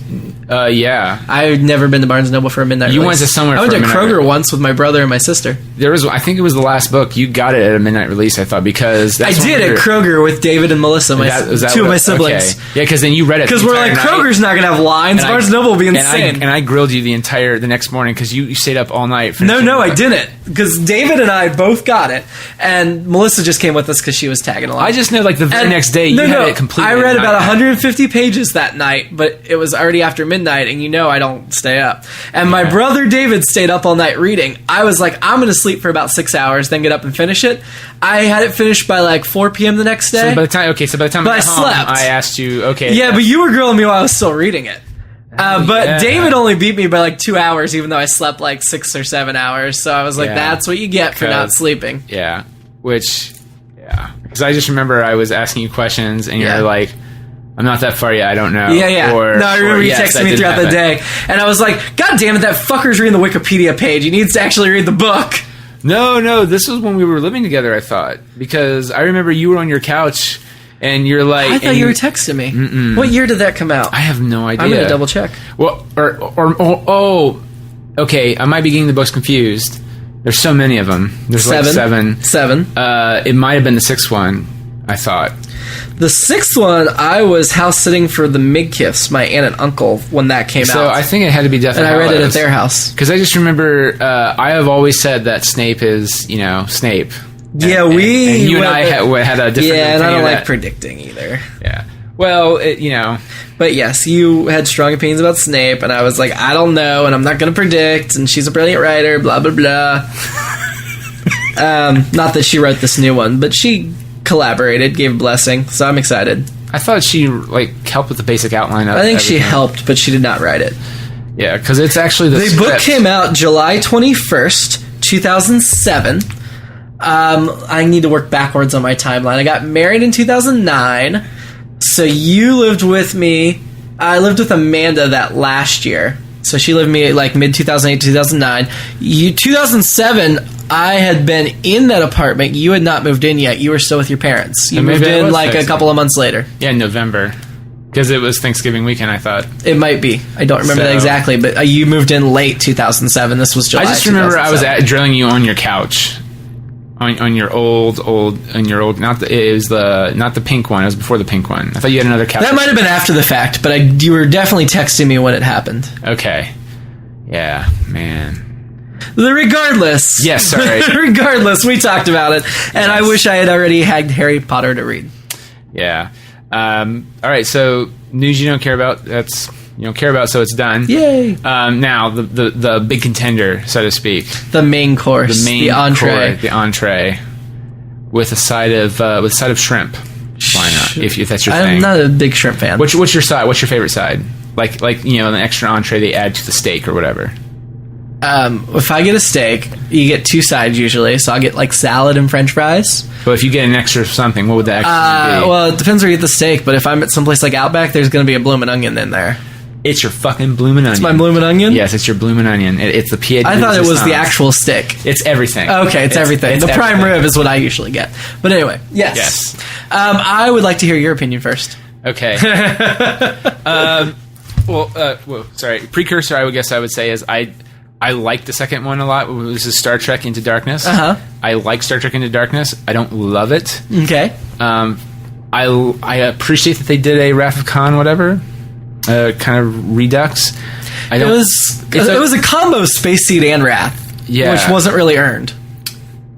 Yeah. I've never been to Barnes & Noble for a midnight release. You went to somewhere I went to Kroger once with my brother and my sister. I think it was the last book. You got it at a midnight release, I thought, because... I did at Kroger with David and Melissa, two of my siblings. Okay. Yeah, because then you read it because we're like, Kroger's not going to have lines. Barnes & Noble will be insane. And I grilled you the next morning because you stayed up all night. No, I didn't. Because David and I both got it. And Melissa just came with us because she was tagging along. I just know, like, the very next day, you had it completely. I read about 150 pages that night, but it was already after midnight, and I don't stay up. And my brother David stayed up all night reading. I was like, I'm going to sleep for about 6 hours, then get up and finish it. I had it finished by like 4 p.m. the next day. So by the time I slept. I asked you, Yeah, but you were grilling me while I was still reading it. David only beat me by like 2 hours, even though I slept like 6 or 7 hours. So I was like, that's what you get for not sleeping. Yeah. Because I just remember I was asking you questions, and you're like, I'm not that far yet, I don't know. Yeah. I remember you texted me throughout the day. And I was like, God damn it, that fucker's reading the Wikipedia page. He needs to actually read the book. No, this was when we were living together, I thought. Because I remember you were on your couch, and you're like... I thought you were texting me. Mm-mm. What year did that come out? I have no idea. I'm going to double check. Well, okay, I might be getting the books confused. There's so many of them. There's like seven. It might have been the sixth one, I thought. The sixth one, I was house sitting for the Midkiffs, my aunt and uncle, when that came out. So I think it had to be Death and I read it at their house. Because I just remember, I have always said that Snape is, Snape. Yeah, and you and I had a different opinion. And I don't like predicting either. Yeah. Well, But yes, you had strong opinions about Snape, and I was like, I don't know, and I'm not going to predict, and she's a brilliant writer, blah, blah, blah. Not that she wrote this new one, but she collaborated, gave a blessing, so I'm excited. I thought she helped with the basic outline of it. I think she helped, but she did not write it. Yeah, because it's actually the book came out July 21st, 2007. I need to work backwards on my timeline. I got married in 2009, so you lived with me. I lived with Amanda that last year, so she lived with me like mid-2008, 2009. 2007... I had been in that apartment. You had not moved in yet. You were still with your parents. You moved in like a couple of months later. Yeah, in November. Because it was Thanksgiving weekend, I thought. It might be. I don't remember that exactly. But you moved in late 2007. This was July. I just remember I was drilling you on your couch. On your old, not the pink one. It was before the pink one. I thought you had another couch. That might have been after the fact, but you were definitely texting me when it happened. Okay. Yeah, man. Regardless. Yes, sorry. Regardless, we talked about it, and yes. I wish I had already had Harry Potter to read. Yeah. All right, so news you don't care about, that's, You don't care about, so it's done. Yay! Now the big contender, so to speak, the main course, the entree, with a side of shrimp. Why not? If that's your thing. I'm not a big shrimp fan. What's your side? What's your favorite side? Like an extra entree they add to the steak or whatever. If I get a steak, you get 2 sides usually, so I'll get like salad and French fries. But if you get an extra something, what would the extra be? Well, it depends where you get the steak, but if I'm at someplace like Outback, there's going to be a bloomin' onion in there. It's your fucking bloomin' onion. It's my bloomin' onion? Yes, it's your bloomin' onion. It's the pied. I thought it was the actual stick. It's everything. Okay, it's everything. The prime rib is what I usually get. But anyway, yes. I would like to hear your opinion first. Okay. Sorry. Precursor, I would say is I like the second one a lot. This is Star Trek Into Darkness. I like Star Trek Into Darkness. I don't love it. Okay. I appreciate that they did a Wrath of Khan, whatever, kind of redux. It was a combo Space Seed and Wrath, which wasn't really earned.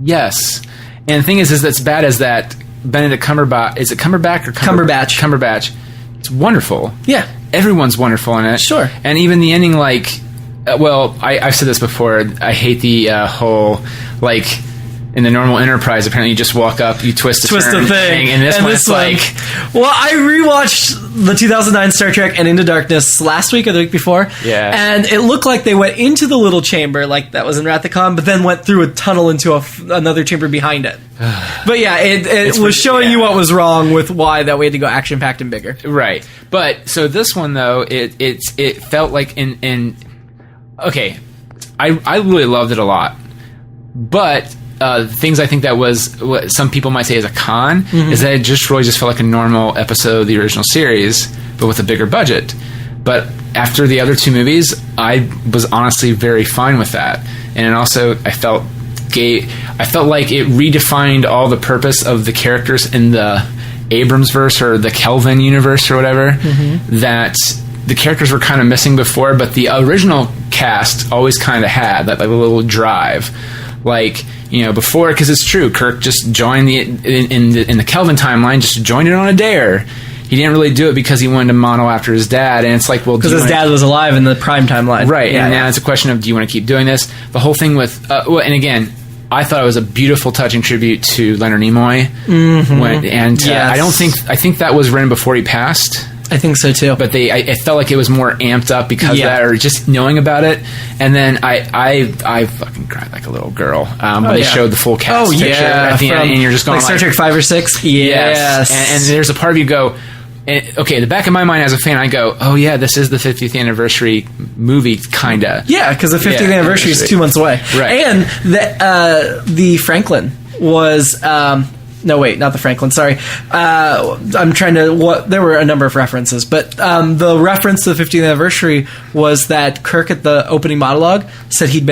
Yes, and the thing is that's bad as that Benedict Cumberbatch. Is it Cumberbatch or Cumberbatch? Cumberbatch. It's wonderful. Yeah, everyone's wonderful in it. Sure, and even the ending, I've said this before. I hate the whole in the normal Enterprise, apparently you just walk up, you twist the thing, and this one's well, I rewatched the 2009 Star Trek and Into Darkness last week or the week before, and it looked like they went into the little chamber like that was in Wrath of Khan, but then went through a tunnel into another chamber behind it. But yeah, it was showing you what was wrong with why that we had to go action packed and bigger. Right, but so this one though, it felt like okay, I really loved it a lot, but. Things I think that was what some people might say is a con is that it just really felt like a normal episode of the original series, but with a bigger budget. But after the other 2 movies, I was honestly very fine with that, and it also I felt like it redefined all the purpose of the characters in the Abrams verse or the Kelvin universe or whatever that the characters were kind of missing before, but the original cast always kind of had that little drive. Before, because it's true, Kirk just joined in the Kelvin timeline, just joined it on a dare. He didn't really do it because he wanted to model after his dad, and it's like, well, because his dad was alive in the prime timeline, right? And now it's a question of, do you want to keep doing this? The whole thing with, and again, I thought it was a beautiful, touching tribute to Leonard Nimoy, I think that was written before he passed. I think so too. But it felt like it was more amped up because of that, or just knowing about it. And then I fucking cried like a little girl when they showed the full cast picture at the end, and you're just going Star Trek 5 or 6. Yes. And there's a part of you go, okay, the back of my mind as a fan, I go, oh yeah, this is the 50th anniversary movie, kinda. Yeah, because the 50th anniversary is 2 months away. Right. And the Franklin was... no, wait, not the Franklin. Sorry, I'm trying to. There were a number of references, but the reference to the 50th anniversary was that Kirk at the opening monologue said they'd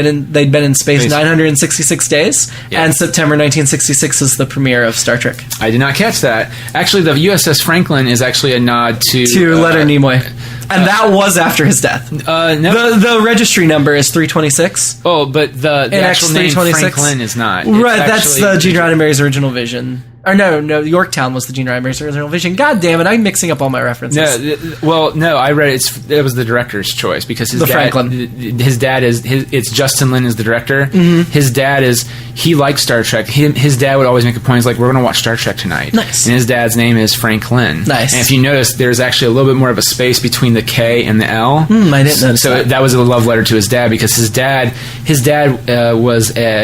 been in space 966 days, and September 1966 is the premiere of Star Trek. I did not catch that. Actually, the USS Franklin is actually a nod to Leonard Nimoy. And that was after his death. No. The registry number is 326. Oh, but the actual name Franklin is not. Right, that's the Gene Roddenberry's original vision. Or no, Yorktown was the Gene Roddenberry's original vision. God damn it, I'm mixing up all my references. No, I read it was the director's choice because his dad is it's Justin Lin is the director. His dad he likes Star Trek. His dad would always make a point. He's like, we're going to watch Star Trek tonight. Nice. And his dad's name is Frank Lin. Nice. And if you notice, there's actually a little bit more of a space between the K and the L. I didn't notice so that was a love letter to his dad because his dad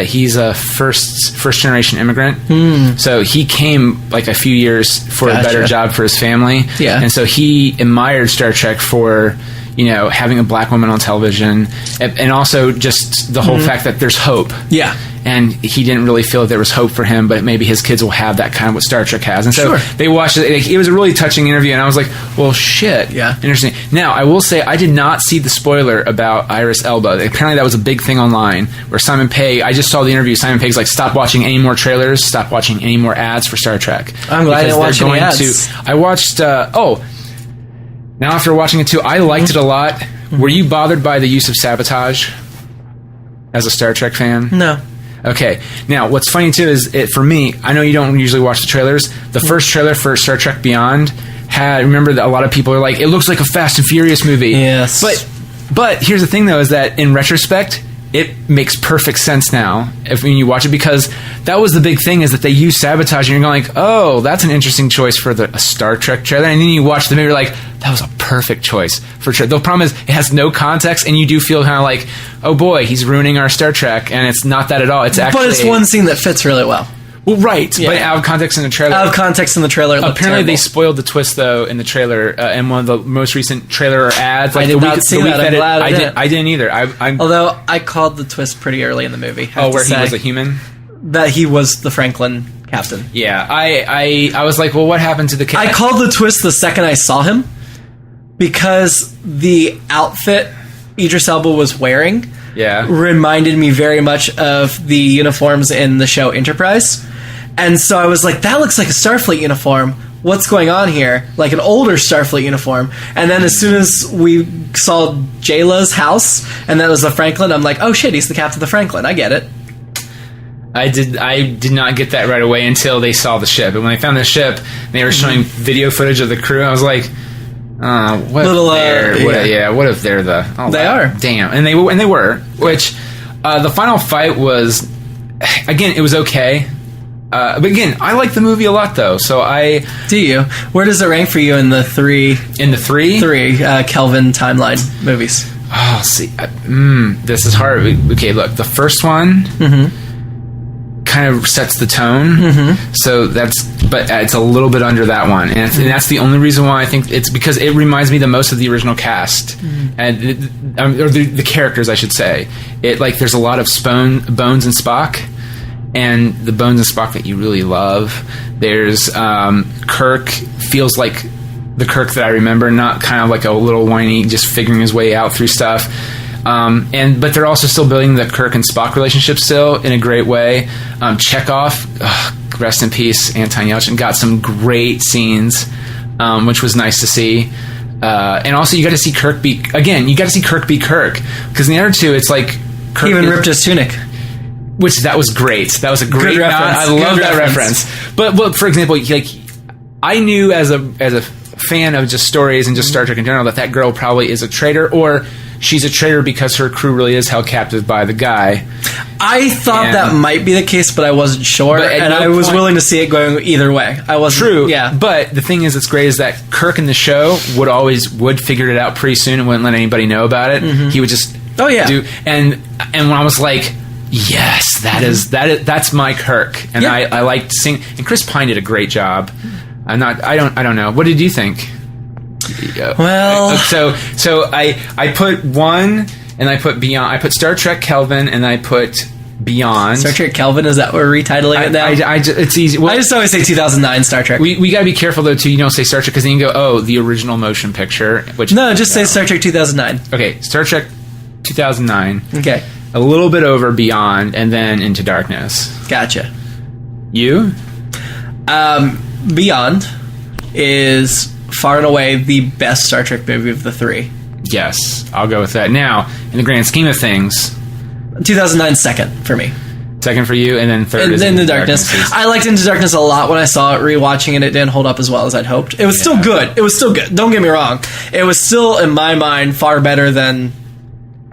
he's a first generation immigrant. So he came like a few years for a better job for his family. Yeah. And so he admired Star Trek for, having a black woman on television and also just the whole fact that there's hope. Yeah. And he didn't really feel that there was hope for him, but maybe his kids will have that kind of what Star Trek has. And so they watched it. It was a really touching interview, and I was like, well, shit. Yeah. Interesting. Now, I will say, I did not see the spoiler about Idris Elba. Apparently, that was a big thing online, where Simon Pegg, I just saw the interview, Simon Pegg's like, stop watching any more trailers, stop watching any more ads for Star Trek. I'm glad I didn't watch any ads. I watched, now after watching it too, I liked it a lot. Were you bothered by the use of Sabotage as a Star Trek fan? No. Okay. Now, what's funny too is, for me, I know you don't usually watch the trailers. The first trailer for Star Trek Beyond remember that a lot of people are like, it looks like a Fast and Furious movie. Yes. But here's the thing, though, is that in retrospect, it makes perfect sense now when you watch it, because that was the big thing, is that they use Sabotage, and you're going like, oh, that's an interesting choice for a Star Trek trailer. And then you watch the movie, you're like, that was a perfect choice for trailer. The problem is it has no context, and you do feel kind of like, oh boy, he's ruining our Star Trek, and it's not that at all. It's actually, but it's one scene that fits really well. Well, right, but out of context in the trailer. Out of context in the trailer. Apparently, they spoiled the twist though in the trailer, in one of the most recent trailer ads. Like I did not see that. I'm glad I didn't either. Although I called the twist pretty early in the movie. Where he was a human. That he was the Franklin captain. Yeah, I was like, well, what happened to the captain? I called the twist the second I saw him, because the outfit Idris Elba was wearing reminded me very much of the uniforms in the show Enterprise. And so I was like, that looks like a Starfleet uniform. What's going on here? Like an older Starfleet uniform. And then as soon as we saw Jayla's house, and that was the Franklin, I'm like, oh shit, he's the captain of the Franklin. I get it. I did not get that right away until they saw the ship. And when they found the ship, they were showing video footage of the crew. I was like, what if they're the... Oh, they are. Damn. And they were. Which, the final fight was... Again, it was okay. But again, I like the movie a lot, though. So do you? Where does it rank for you in the three? In the three Kelvin timeline movies. Oh, see, this is hard. Okay, look, the first one kind of sets the tone. So but it's a little bit under that one, and that's the only reason why I think it's because it reminds me the most of the original cast and or the characters, I should say. It like there's a lot of Bones and Spock. And the Bones and Spock that you really love. There's Kirk, feels like the Kirk that I remember, not kind of like a little whiny, just figuring his way out through stuff. But they're also still building the Kirk and Spock relationship still in a great way. Chekhov, rest in peace, Anton Yelchin, got some great scenes, which was nice to see. And also you got to see Kirk be Kirk, because in the other two it's like Kirk he even ripped his tunic. Which that was great. That was a great reference. I love that reference. But for example, like I knew as a fan of just stories and just Star Trek in general that girl probably is a traitor, or she's a traitor because her crew really is held captive by the guy. I thought that might be the case, but I wasn't sure, and I was willing to see it going either way. I wasn't. True, yeah. But the thing is, that's great is that Kirk in the show would figure it out pretty soon and wouldn't let anybody know about it. He would just and when I was like, yes, that's my Kirk, and I liked seeing. And Chris Pine did a great job. I don't know. What did you think? Well, so I put one, and I put Beyond. I put Star Trek Kelvin, and I put Beyond. Star Trek Kelvin, is that what we're retitling it now? It's easy. Well, I just always say 2009 Star Trek. We got to be careful though too. You don't say Star Trek because then you go, oh, the original motion picture. Say Star Trek 2009. Okay, Star Trek 2009. Okay. A little bit over Beyond, and then Into Darkness. Gotcha. You? Beyond is far and away the best Star Trek movie of the three. Yes, I'll go with that. Now, in the grand scheme of things, 2009 second for me. Second for you, and then third is Into Darkness. I liked Into Darkness a lot when I saw it rewatching it. It didn't hold up as well as I'd hoped. It was still good. Don't get me wrong. It was still, in my mind, far better than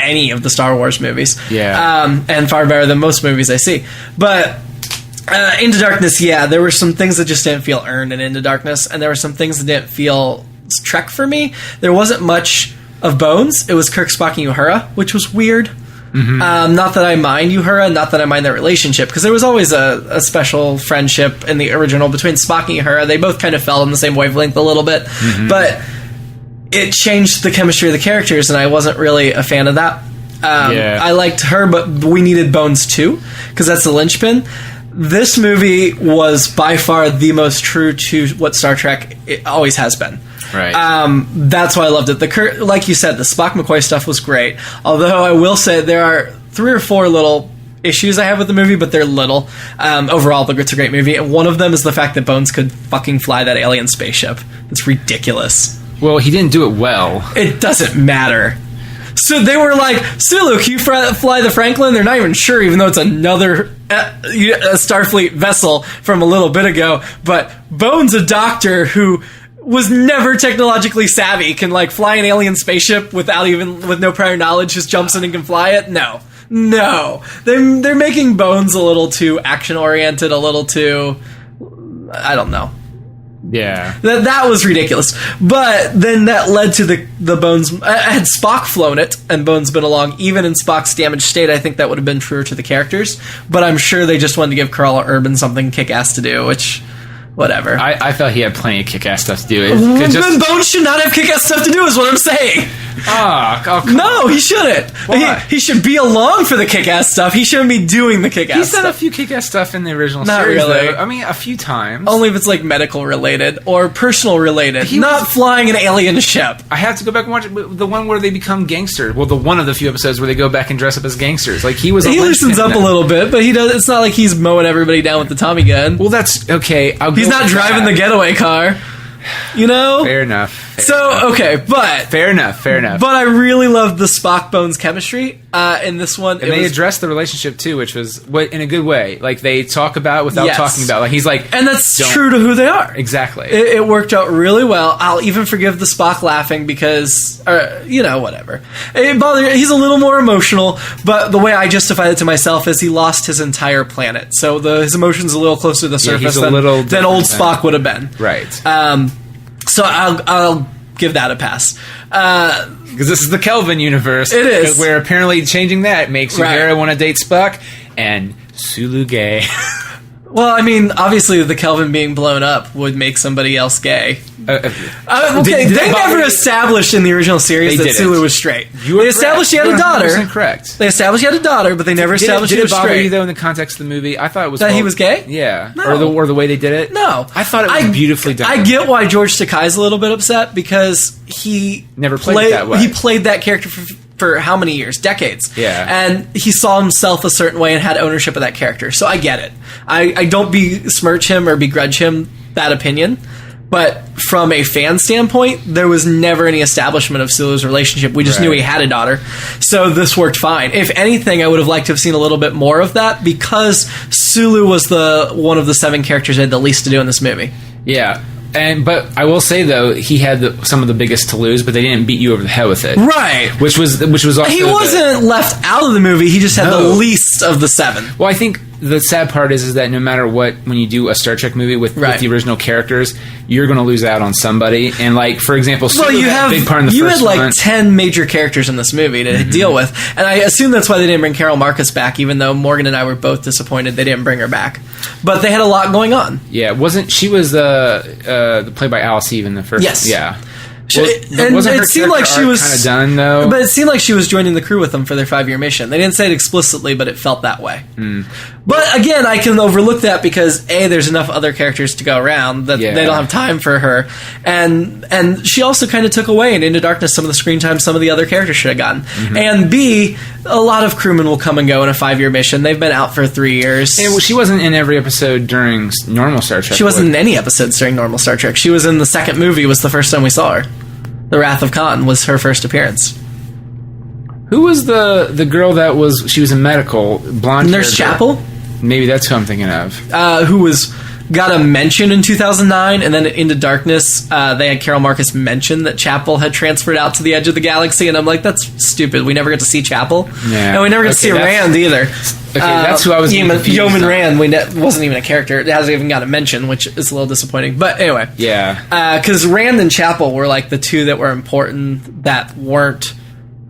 any of the Star Wars movies. Yeah. And far better than most movies I see. But Into Darkness, there were some things that just didn't feel earned in Into Darkness, and there were some things that didn't feel Trek for me. There wasn't much of Bones. It was Kirk, Spock, and Uhura, which was weird. Not that I mind Uhura, not that I mind their relationship, because there was always a special friendship in the original between Spock and Uhura. They both kind of fell on the same wavelength a little bit, but it changed the chemistry of the characters, and I wasn't really a fan of that. I liked her, but we needed Bones too, because that's the linchpin. This movie was by far the most true to what Star Trek always has been. Right. That's why I loved it. Like you said, the Spock McCoy stuff was great. Although I will say there are 3 or 4 little issues I have with the movie, but they're little. Overall, it's a great movie. And one of them is the fact that Bones could fucking fly that alien spaceship. It's ridiculous. Well, he didn't do it well. It doesn't matter. So they were like, Sulu, can you fly the Franklin? They're not even sure, even though it's another Starfleet vessel from a little bit ago. But Bones, a doctor who was never technologically savvy, can like fly an alien spaceship with no prior knowledge, just jumps in and can fly it. No, they're making Bones a little too action oriented, a little too, I don't know. Yeah, that was ridiculous. But then that led to the Bones. Had Spock flown it and Bones been along, even in Spock's damaged state, I think that would have been truer to the characters. But I'm sure they just wanted to give Carl Urban something kick-ass to do, which, whatever. I thought he had plenty of kick-ass stuff to do. Then Bones should not have kick-ass stuff to do, is what I'm saying. No, he shouldn't. He should be along for the kick-ass stuff. He shouldn't be doing the kick-ass He's stuff. done a few kick-ass stuff in the original Not series, really. though. I mean, a few times. Only if it's like medical related or personal related. Not flying an alien ship. I have to go back and watch the one where they become gangsters. Well, one of the few episodes where they go back and dress up as gangsters. Like, he loosens up a little bit, but it's not like he's mowing everybody down with the Tommy gun. Well, that's okay. He's not driving the getaway car. You know? Fair enough. Fair enough. But I really loved the Spock Bones chemistry in this one. And they addressed the relationship too, which was in a good way. Like, they talk about without talking about. Like, he's like, and that's true to who they are. Exactly. It worked out really well. I'll even forgive the Spock laughing because, whatever. He's a little more emotional, but the way I justified it to myself is he lost his entire planet, so his emotions a little closer to the surface than old Spock would have been. Right. So I'll give that a pass. Because this is the Kelvin universe. It is. Where apparently changing that makes Uhura want to date Spock and Sulu gay. Well, I mean, obviously the Kelvin being blown up would make somebody else gay. They never established in the original series that Sulu was straight. They established he had a daughter. Correct. They established he had a daughter, but they never established he was straight. Did it bother you, though, in the context of the movie? I thought it was... That he was gay? Yeah. No. Or the way they did it? No. I thought it was beautifully done. I get why George Takei's a little bit upset, because he... Never played it that way. He played that character for how many years? Decades. Yeah. And he saw himself a certain way and had ownership of that character. So I get it. I don't besmirch him or begrudge him that opinion. But from a fan standpoint, there was never any establishment of Sulu's relationship. We just knew he had a daughter. So this worked fine. If anything, I would have liked to have seen a little bit more of that, because Sulu was one of the 7 characters that had the least to do in this movie. Yeah. But I will say, though, he had some of the biggest to lose, but they didn't beat you over the head with it. Right. Which was also... He wasn't left out of the movie. He just had the least of the 7. Well, I think the sad part is that no matter what, when you do a Star Trek movie with the original characters, you're going to lose out on somebody. And, like, for example, Sulu had a big part in the first one. You had, 10 major characters in this movie to deal with. And I assume that's why they didn't bring Carol Marcus back, even though Morgan and I were both disappointed they didn't bring her back. But they had a lot going on. Yeah, she was played by Alice Eve in the first... Yes. Yeah. And it seemed like she was kind of done, though. But it seemed like she was joining the crew with them for their 5-year mission. They didn't say it explicitly, but it felt that way. But again, I can overlook that because there's enough other characters to go around that they don't have time for her, and she also kind of took away in Into Darkness some of the screen time some of the other characters should have gotten. And B, a lot of crewmen will come and go in a 5-year mission. They've been out for 3 years. And she wasn't in every episode during normal Star Trek. She wasn't in any episodes during normal Star Trek. She was in the second movie. Was the first time we saw her. The Wrath of Khan was her first appearance. Who was the girl that was... She was in medical, blonde... Nurse Chapel? Maybe that's who I'm thinking of. Who got a mention in 2009, and then Into Darkness, they had Carol Marcus mention that Chapel had transferred out to the edge of the galaxy, and I'm like, that's stupid. We never get to see Chapel. Yeah. And we never get to see Rand either. Okay, that's who I was Yeoman Rand wasn't even a character. It hasn't even got a mention, which is a little disappointing. But anyway. Yeah. Because Rand and Chapel were like the two that were important that weren't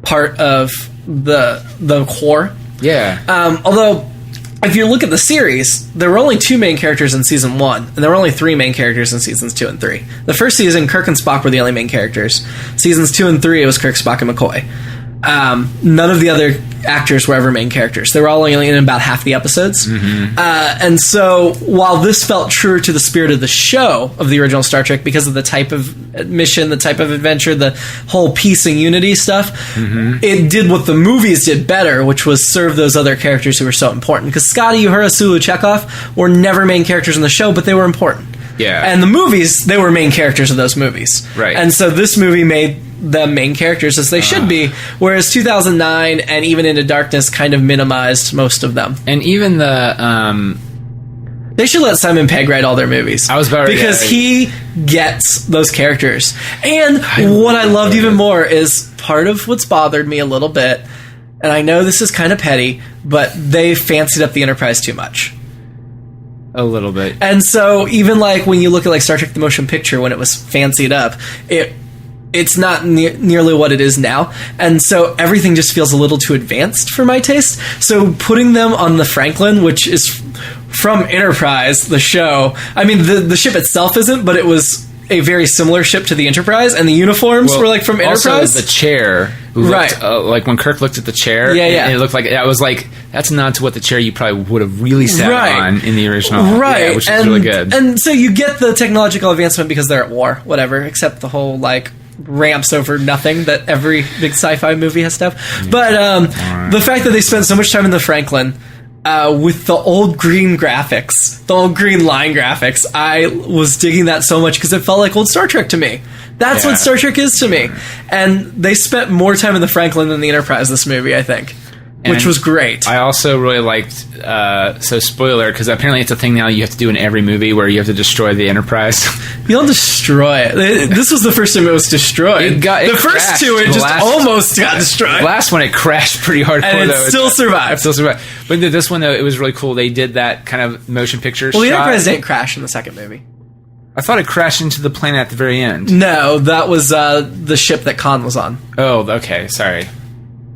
part of the core. Yeah. Although... if you look at the series, there were only 2 main characters in season 1, and there were only 3 main characters in seasons 2 and 3. The first season, Kirk and Spock were the only main characters. Seasons 2 and 3, it was Kirk, Spock, and McCoy. None of the other actors were ever main characters. They were all only in about half the episodes. And so, while this felt truer to the spirit of the show of the original Star Trek because of the type of mission, the type of adventure, the whole peace and unity stuff, it did what the movies did better, which was serve those other characters who were so important. Because Scotty, Uhura, Sulu, Chekhov were never main characters in the show, but they were important. Yeah. And the movies, they were main characters of those movies. Right. And so this movie made them main characters as they should be, whereas 2009 and even Into Darkness kind of minimized most of them. And even They should let Simon Pegg write all their movies. I was about to because he gets those characters. And what I loved even more is part of what's bothered me a little bit, and I know this is kind of petty, but they fancied up the Enterprise too much. A little bit. And so even like when you look at like Star Trek the Motion Picture when it was fancied up, it's not nearly what it is now. And so everything just feels a little too advanced for my taste. So putting them on the Franklin, which is from Enterprise, the show. I mean, the ship itself isn't, but it was a very similar ship to the Enterprise, and the uniforms were like from Enterprise. Also, the chair, looked, like when Kirk looked at the chair, it looked like that was like that's not to what the chair you probably would have really sat on in the original, right? Which is really good. And so you get the technological advancement because they're at war, whatever. Except the whole like ramps over nothing that every big sci-fi movie has to have. But the fact that they spent so much time in the Franklin. With the old green graphics, the old green line graphics, I was digging that so much because it felt like old Star Trek to me. That's what Star Trek is to me. And they spent more time in the Franklin than the Enterprise this movie, I think. Which was great. I also really liked, so spoiler, because apparently it's a thing now you have to do in every movie where you have to destroy the Enterprise. You don't destroy it. This was the first time it was destroyed. The first two, it just almost got destroyed. The last one, it crashed pretty hardcore, and it still survived. But this one, though, it was really cool. They did that kind of motion picture shot. Well, the Enterprise didn't crash in the second movie. I thought it crashed into the planet at the very end. No, that was the ship that Khan was on. Oh, okay. Sorry.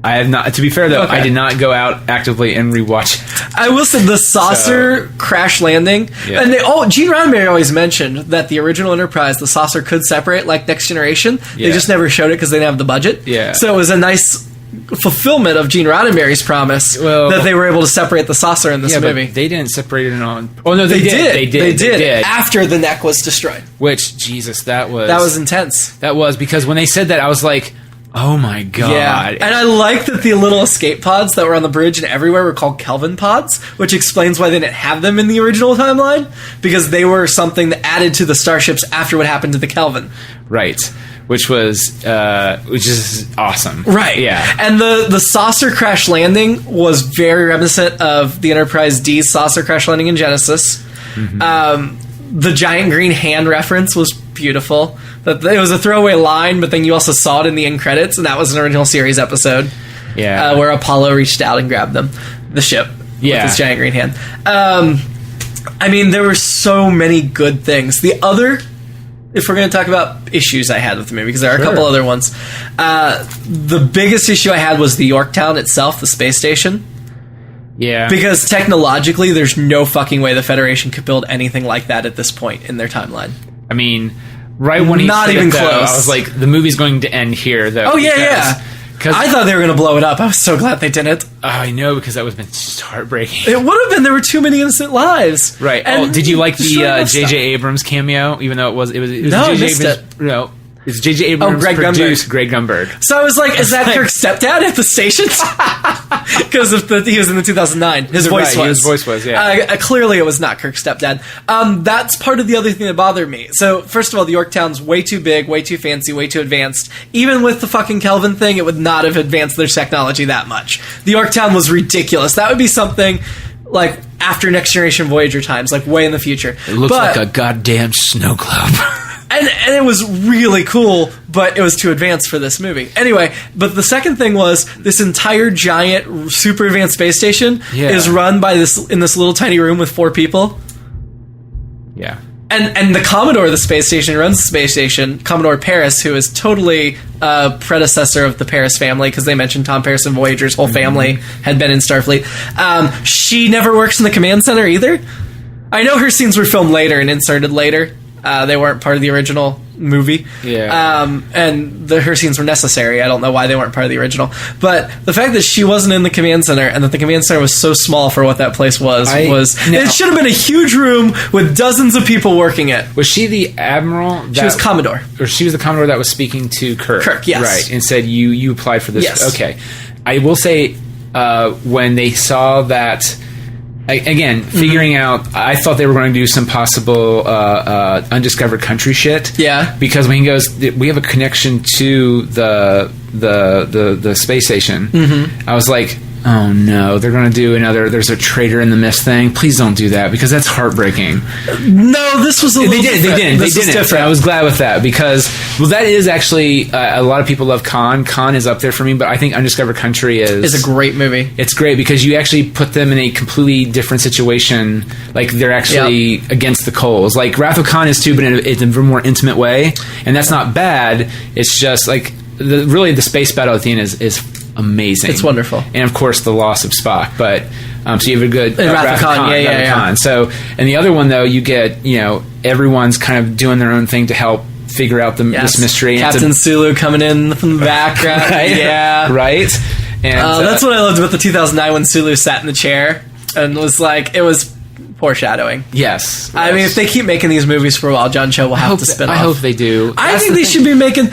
I have not. To be fair, though, I did not go out actively and rewatch it. I will say the saucer crash landing, and Gene Roddenberry always mentioned that the original Enterprise, the saucer could separate like Next Generation. They just never showed it because they didn't have the budget. So it was a nice fulfillment of Gene Roddenberry's promise that they were able to separate the saucer in this movie. But they didn't separate it on. Oh no, they did. They did after the neck was destroyed. Which Jesus, that was intense. That was because when they said that, I was like. Oh my god. Yeah. And I like that the little escape pods that were on the bridge and everywhere were called Kelvin pods, which explains why they didn't have them in the original timeline, because they were something that added to the starships after what happened to the Kelvin. Right. Which is awesome. Right. Yeah. And the saucer crash landing was very reminiscent of the Enterprise D's saucer crash landing in Genesis. Mm-hmm. The giant green hand reference was beautiful. That it was a throwaway line, but then you also saw it in the end credits, and that was an original series episode. Yeah, where Apollo reached out and grabbed the ship, with his giant green hand. I mean, there were so many good things. The other, if we're going to talk about issues I had with the movie, because there are a couple other ones. The biggest issue I had was the Yorktown itself, the space station. Yeah. Because technologically, there's no fucking way the Federation could build anything like that at this point in their timeline. I mean, right when he not even close. I was like, the movie's going to end here, though. Oh, yeah. Because I thought they were going to blow it up. I was so glad they didn't. I know, because that would have been just heartbreaking. It would have been. There were too many innocent lives. Right. And did you like the J.J. Abrams cameo? Even though it was no, J.J. I missed Abrams, it. No. It's J.J. Abrams produced Greg Gumbert. So I was like, is that Kirk's stepdad at the station? Because he was in the 2009. His voice was, yeah. Clearly it was not Kirk's stepdad. That's part of the other thing that bothered me. So, first of all, the Yorktown's way too big, way too fancy, way too advanced. Even with the fucking Kelvin thing, it would not have advanced their technology that much. The Yorktown was ridiculous. That would be something like after Next Generation Voyager times, like way in the future. It looks like a goddamn snow globe. And it was really cool, but it was too advanced for this movie. Anyway, but the second thing was this entire giant, super advanced space station is run by in this little tiny room with 4 people. Yeah. And the Commodore of the space station runs the space station, Commodore Paris, who is totally a predecessor of the Paris family, because they mentioned Tom Paris and Voyager's whole family had been in Starfleet. She never works in the command center either. I know her scenes were filmed later and inserted later. They weren't part of the original movie. Yeah. And her scenes were necessary. I don't know why they weren't part of the original. But the fact that she wasn't in the command center and that the command center was so small for what that place was it should have been a huge room with dozens of people working it. Was she the admiral? She was Commodore. Or she was the Commodore that was speaking to Kirk. Kirk, yes. Right, and said, you applied for this. Yes. Okay. I will say, when they saw that... Again, figuring out, I thought they were going to do some possible undiscovered country shit. Yeah. Because when he goes, we have a connection to the space station. Mm-hmm. I was like, oh no, they're going to do another, there's a Traitor in the Mist thing. Please don't do that, because that's heartbreaking. No, this was a little different. They didn't. I was glad with that, because, well, that is actually, a lot of people love Khan. Khan is up there for me, but I think Undiscovered Country is a great movie. It's great, because you actually put them in a completely different situation. Like, they're actually against the coals. Like, Wrath of Khan is too, but in a more intimate way, and that's not bad. It's just, like, really the space battle at the end is amazing. It's wonderful. And of course the loss of Spock, but so you have a good Wrath of Khan, yeah. So, and the other one though, you get, everyone's kind of doing their own thing to help figure out this mystery. Captain Sulu coming in from the background. Right? Yeah. Right? And that's what I loved about the 2009 when Sulu sat in the chair and was like, it was foreshadowing. Yes. I mean, if they keep making these movies for a while, John Cho will have to spin off. I hope they do. I think they should be making...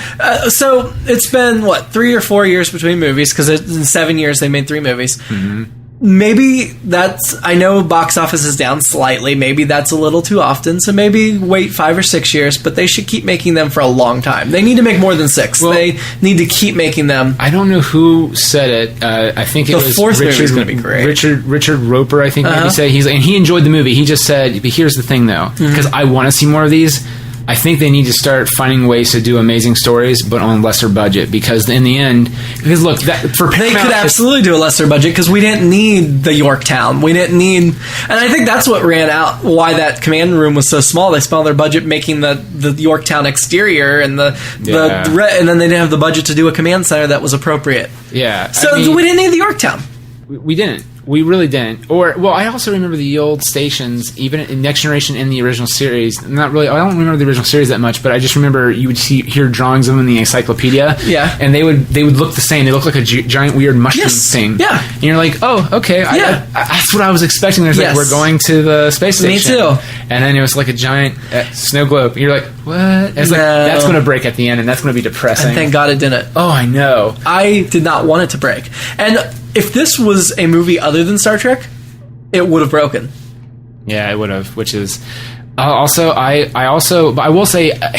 so, it's been, 3 or 4 years between movies, because in 7 years they made 3 movies. Mm-hmm. Maybe that's... I know box office is down slightly. Maybe that's a little too often, so maybe wait 5 or 6 years, but they should keep making them for a long time. They need to make more than 6. Well, they need to keep making them. I don't know who said it. I think it was... The fourth movie is going to be great. Richard Roper, I think, maybe said. And he enjoyed the movie. He just said, but here's the thing, though, because I want to see more of these. I think they need to start finding ways to do amazing stories, but on lesser budget. Because in the end, look, they could absolutely do a lesser budget, because we didn't need the Yorktown. We didn't need, and I think that's what ran out. Why that command room was so small. They spent all their budget making the Yorktown exterior and and then they didn't have the budget to do a command center that was appropriate. Yeah, so we didn't need the Yorktown. We didn't. We really didn't. I also remember the old stations, even in Next Generation in the original series. Not really. I don't remember the original series that much, but I just remember you would hear drawings of them in the encyclopedia. Yeah. And they would look the same. They look like a giant weird mushroom thing. Yeah. And you're like, oh, okay. Yeah. That's what I was expecting. There's like, we're going to the space station. Me too. And then it was like a giant snow globe. And you're like, what? And it's like, that's going to break at the end, and that's going to be depressing. And thank God it didn't. Oh, I know. I did not want it to break. And if this was a movie other than Star Trek, it would have broken. Yeah, it would have. Which is also, but I will say, and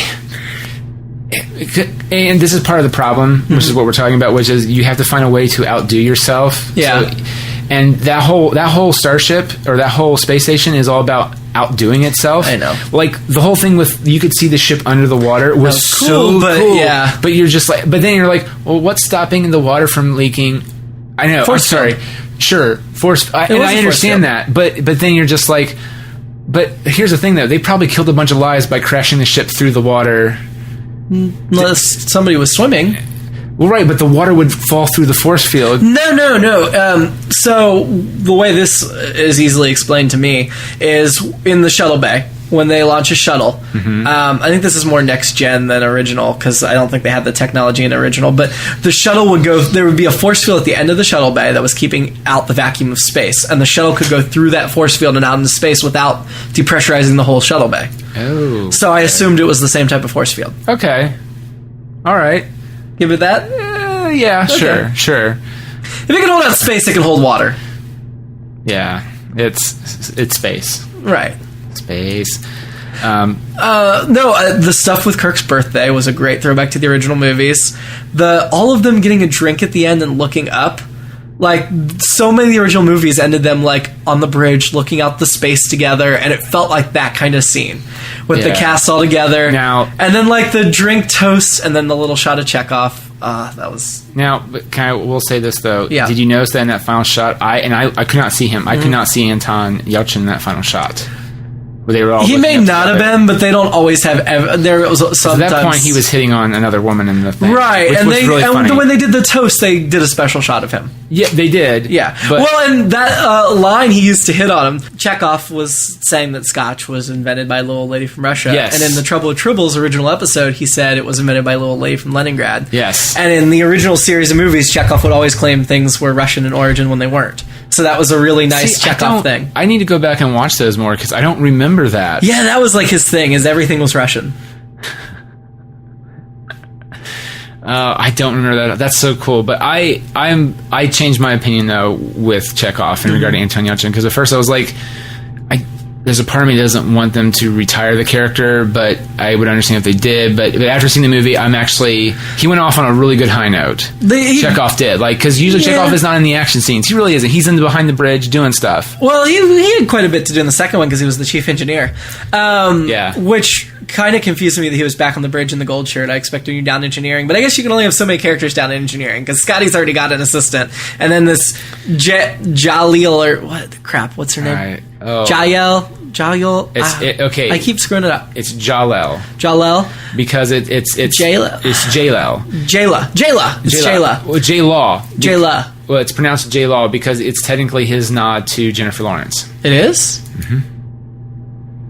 this is part of the problem, which is what we're talking about, which is you have to find a way to outdo yourself. Yeah. So, and that whole starship or that whole space station is all about outdoing itself. I know. Like the whole thing with you could see the ship under the water was so cool. Yeah. But you're just like, but then you're like, well, what's stopping the water from leaking? I know. I'm sorry. Sure, force. I understand that, but then you're just like, but here's the thing though: they probably killed a bunch of lives by crashing the ship through the water. Unless somebody was swimming. Well, right, but the water would fall through the force field. No. So the way this is easily explained to me is in the shuttle bay. When they launch a shuttle. Mm-hmm. I think this is more next gen than original, because I don't think they had the technology in original, but the shuttle would go, there would be a force field at the end of the shuttle bay that was keeping out the vacuum of space, and the shuttle could go through that force field and out into space without depressurizing the whole shuttle bay. Oh. So I assumed it was the same type of force field. Okay. Alright. Give it that? Yeah, okay. Sure. If it can hold out space, it can hold water. Yeah. It's space. Right. Space. The stuff with Kirk's birthday was a great throwback to the original movies. All of them getting a drink at the end and looking up. Like, so many of the original movies ended them, like, on the bridge, looking out the space together, and it felt like that kind of scene. With the cast all together. Now, and then, like, the drink toast, and then the little shot of Chekhov. That was... Now, we'll say this, though. Yeah. Did you notice that in that final shot, I could not see him. I could not see Anton Yelchin in that final shot. They were all he may not have been, but they don't always have. There was sometimes. At that point, he was hitting on another woman in the thing, right? Which was really funny. When they did the toast, they did a special shot of him. Yeah, they did. Yeah. Well, and that line he used to hit on him. Chekhov was saying that Scotch was invented by a little lady from Russia. Yes. And in the Trouble with Tribbles original episode, he said it was invented by a little lady from Leningrad. Yes. And in the original series of movies, Chekhov would always claim things were Russian in origin when they weren't. So that was a really nice Chekhov thing. I need to go back and watch those more because I don't remember that. Yeah, that was like his thing, is everything was Russian. I don't remember that. That's so cool. But I changed my opinion though with Chekhov in regard to Anton Yelchin, because at first I was like, there's a part of me that doesn't want them to retire the character, but I would understand if they did. But after seeing the movie, he went off on a really good high note. Chekhov did, because usually Chekhov is not in the action scenes. He really isn't. He's in the behind the bridge doing stuff. Well, he had quite a bit to do in the second one because he was the chief engineer. Which kind of confused me that he was back on the bridge in the gold shirt. I expected you down engineering, but I guess you can only have so many characters down in engineering because Scotty's already got an assistant, and then this Jalil or what's her name? Jael. Okay. I keep screwing it up. It's Jalel. Because it's Jayla. It's Jalel. Jayla. It's Jayla. Well, J-Law. Jayla. Well, it's pronounced J-Law because it's technically his nod to Jennifer Lawrence. It is? Mm-hmm.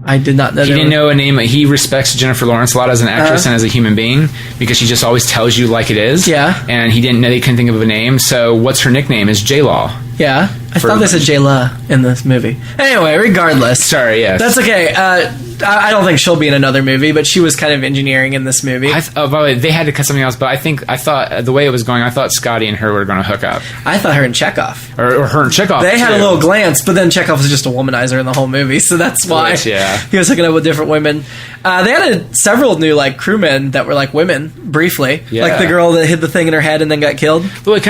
I did not know that. He didn't know a name. He respects Jennifer Lawrence a lot as an actress and as a human being because she just always tells you like it is. Yeah. And he didn't know they couldn't think of a name. So what's her nickname is J-Law. Yeah. I thought they said Jayla in this movie. Anyway, regardless. Sorry, yes. That's okay. I don't think she'll be in another movie, but she was kind of engineering in this movie. By the way, they had to cut something else, but I thought the way it was going, I thought Scotty and her were going to hook up. I thought her and Chekhov. Or her and Chekhov. They had a little glance, but then Chekhov was just a womanizer in the whole movie, so that's why he was hooking up with different women. They had several new crewmen that were women, briefly. Yeah. Like the girl that hid the thing in her head and then got killed. Well,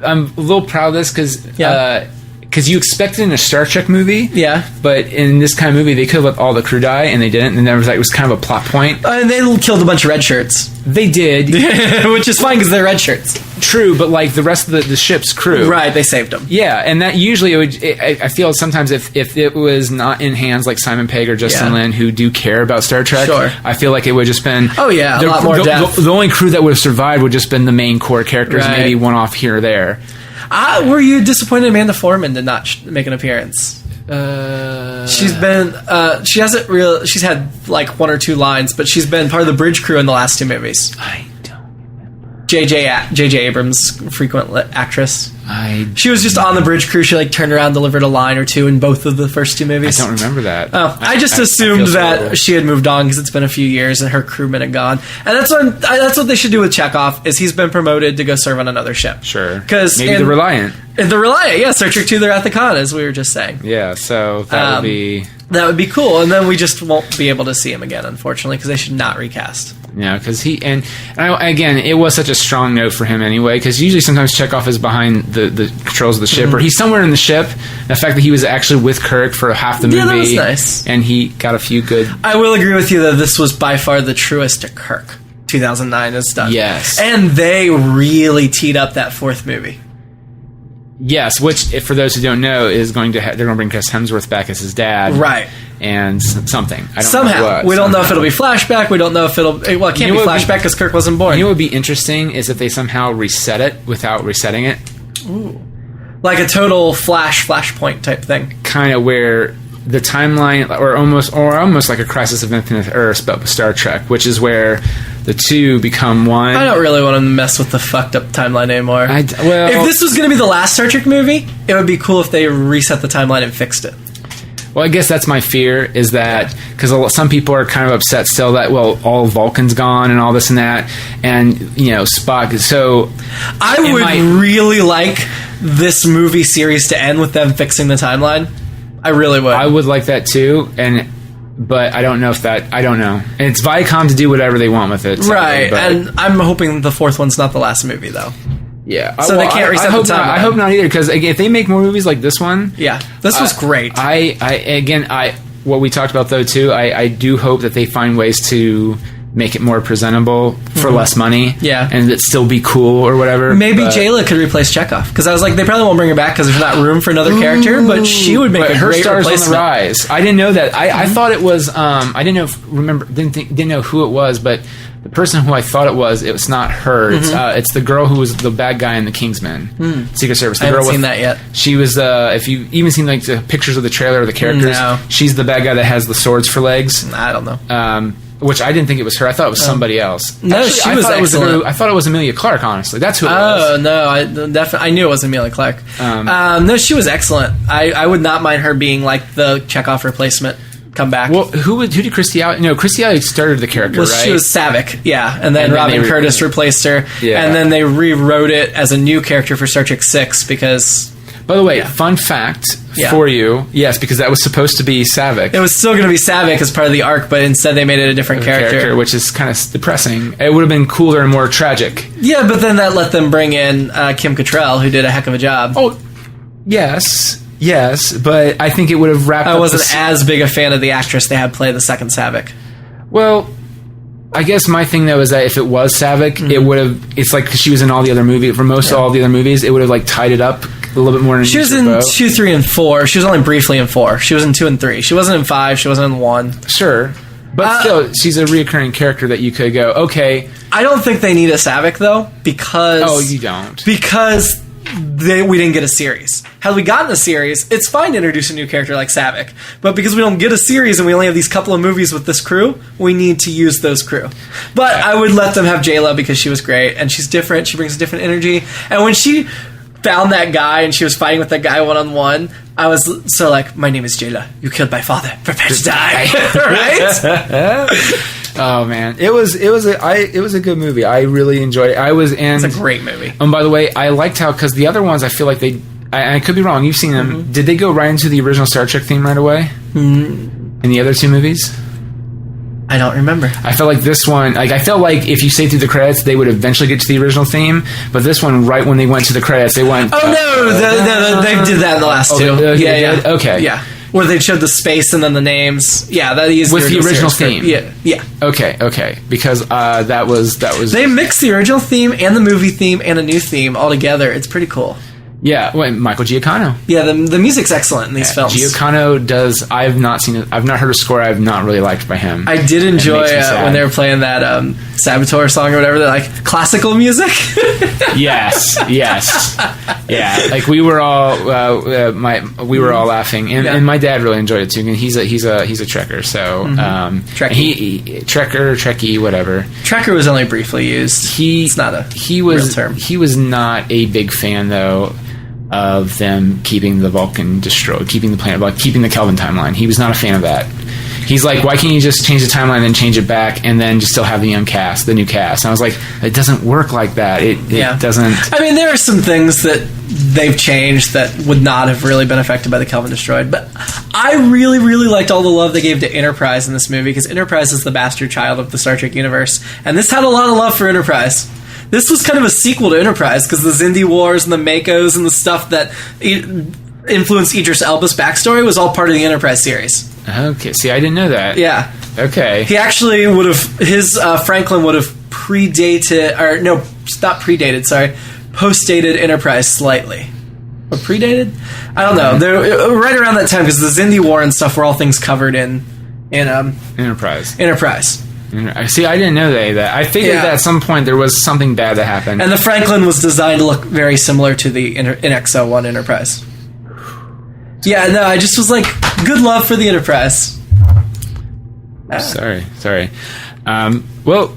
I'm a little proud of this because you expect it in a Star Trek movie, but in this kind of movie, they could have let all the crew die, and they didn't, and it was kind of a plot point. And they killed a bunch of red shirts. They did. Which is fine, because they're red shirts. True, but the rest of the ship's crew. Right, they saved them. Yeah, and that usually, I feel sometimes if it was not in hands like Simon Pegg or Justin Lin, who do care about Star Trek, I feel like it would have just been... Oh yeah, a lot more depth. The only crew that would have survived would have just been the main core characters, maybe one off here or there. Were you disappointed Amanda Foreman did not make an appearance? She's been she's had one or two lines, but she's been part of the bridge crew in the last two movies. I don't remember. J.J. Abrams, frequent actress. She was just on the bridge crew. She turned around, delivered a line or two in both of the first two movies. I don't remember that. Oh, I just assumed that she had moved on because it's been a few years and her crewmen had gone. And that's what they should do with Chekhov. Is he's been promoted to go serve on another ship. Sure, because maybe the Reliant. The Reliant, yeah, Star Trek 2, they're at the con, as we were just saying. Yeah, so that would be cool, and then we just won't be able to see him again, unfortunately, because they should not recast. Yeah, because again, it was such a strong note for him anyway, because usually sometimes Chekhov is behind the controls of the ship, or he's somewhere in the ship. The fact that he was actually with Kirk for half the movie, that was nice. And he got a few good... I will agree with you that this was by far the truest to Kirk, 2009 and stuff. Yes. And they really teed up that fourth movie. Yes, which, for those who don't know, is they're going to bring Chris Hemsworth back as his dad. Right. And something. I don't Somehow. know what. We don't know if it'll be flashback. We don't know if it'll... Well, it can't be flashback because Kirk wasn't born. You know what would be interesting is if they somehow reset it without resetting it. Ooh. Like a total flashpoint type thing. Kind of where the timeline, or almost like a Crisis of Infinite Earths, but with Star Trek, which is where the two become one. I don't really want to mess with the fucked up timeline anymore. If this was going to be the last Star Trek movie, it would be cool if they reset the timeline and fixed it. Well, I guess that's my fear, is that because some people are kind of upset still that, all Vulcan's gone and all this and that, and Spock. So I would really like this movie series to end with them fixing the timeline. I really would. I would like that too, but I don't know if that... I don't know. And it's Viacom to do whatever they want with it. Right, and I'm hoping the fourth one's not the last movie, though. Yeah. So they can't reset the timeline. I hope not either, because if they make more movies like this one... Yeah, this was great. What we talked about, though, too, I do hope that they find ways to make it more presentable for less money. Yeah. And it still be cool or whatever. Maybe Jayla could replace Chekhov. Because I was like, they probably won't bring her back because there's not room for another character, but she would make a great replacement. Her star's on the rise. I didn't know that. I thought it was... I didn't know who it was, but the person who I thought it was not her. It's the girl who was the bad guy in the Kingsman Secret Service. I haven't seen that yet. She was... if you've even seen the pictures of the trailer of the characters, she's the bad guy that has the swords for legs. I don't know. Which I didn't think it was her. I thought it was somebody else. No, she was excellent. I thought it was Emilia Clarke, honestly. That's who it Oh, was. no. I knew it was Emilia Clarke. No, she was excellent. I would not mind her being like the Chekhov replacement. Come back. Well, who did Christy Alley... No, Christy Alley started the character, right? She was Savick, yeah. And then Robin Curtis replaced her. Yeah. And then they rewrote it as a new character for Star Trek 6 because... By the way, fun fact for you. Yes, because that was supposed to be Savick. It was still going to be Savick as part of the arc, but instead they made it a different character. Which is kind of depressing. It would have been cooler and more tragic. Yeah, but then that let them bring in Kim Cattrall, who did a heck of a job. Oh, yes, but I think it would have wrapped up... I wasn't as big a fan of the actress they had play the second Savick. Well... I guess my thing though is that if it was Savick, it would have. It's like because she was in all the other movies. For most of all the other movies, it would have like tied it up a little bit more. She was in 2, 3, and 4. She was only briefly in 4. She was in 2 and 3. She wasn't in 5. She wasn't in 1. Sure, but still, she's a reoccurring character that you could go. Okay, I don't think they need a Savick though because you don't because we didn't get a series. Had we gotten a series, it's fine to introduce a new character like Savick. But because we don't get a series and we only have these couple of movies with this crew, we need to use those crew. But I would let them have J-Lo because she was great and she's different. She brings a different energy. And when she found that guy and she was fighting with that guy one-on-one, I was so like, my name is J-Lo. You killed my father. Prepare to die. Right? Oh man, it was a good movie. I really enjoyed it. It's a great movie. And by the way, I liked how because the other ones, I feel like I could be wrong. You've seen them. Mm-hmm. Did they go right into the original Star Trek theme right away? In the other two movies? I don't remember. I felt like this one, I felt like if you stayed through the credits, they would eventually get to the original theme. But this one, right when they went to the credits, they went. Oh no, they did that in the last two. Okay. Yeah. Where they showed the space and then the names. Yeah, that is with the original theme. Yeah. Okay. Because that was. They mixed the original theme and the movie theme and a new theme all together. It's pretty cool. Yeah, Michael Giacchino. Yeah, the music's excellent in these films. Giacchino does. I've not seen it. I've not heard a score I've not really liked by him. I did enjoy when they were playing that Sabotage song or whatever. They're like classical music. Yes. Yeah, like we were all laughing, and my dad really enjoyed it too. And he's a Trekker, so Trekkie, whatever. Trekker was only briefly used. It's not a real term. He was not a big fan though of them keeping the Vulcan destroyed, keeping the planet, like keeping the Kelvin timeline. He was not a fan of that. He's like, why can't you just change the timeline and change it back and then just still have the new cast? And I was like, it doesn't work like that. It doesn't. I mean, there are some things that they've changed that would not have really been affected by the Kelvin destroyed. But I really, really liked all the love they gave to Enterprise in this movie because Enterprise is the bastard child of the Star Trek universe. And this had a lot of love for Enterprise. This was kind of a sequel to Enterprise because the Xindi Wars and the Makos and the stuff that influenced Idris Elba's backstory was all part of the Enterprise series. Okay, see, I didn't know that. Yeah. Okay. He actually would have, Franklin would have postdated Enterprise slightly. Or predated? I don't know. They're right around that time because the Xindi War and stuff were all things covered in Enterprise. See, I didn't know that. I figured that at some point there was something bad that happened. And the Franklin was designed to look very similar to the NX-01 Enterprise. Yeah, no, I just was like, good love for the Enterprise. Sorry. Well,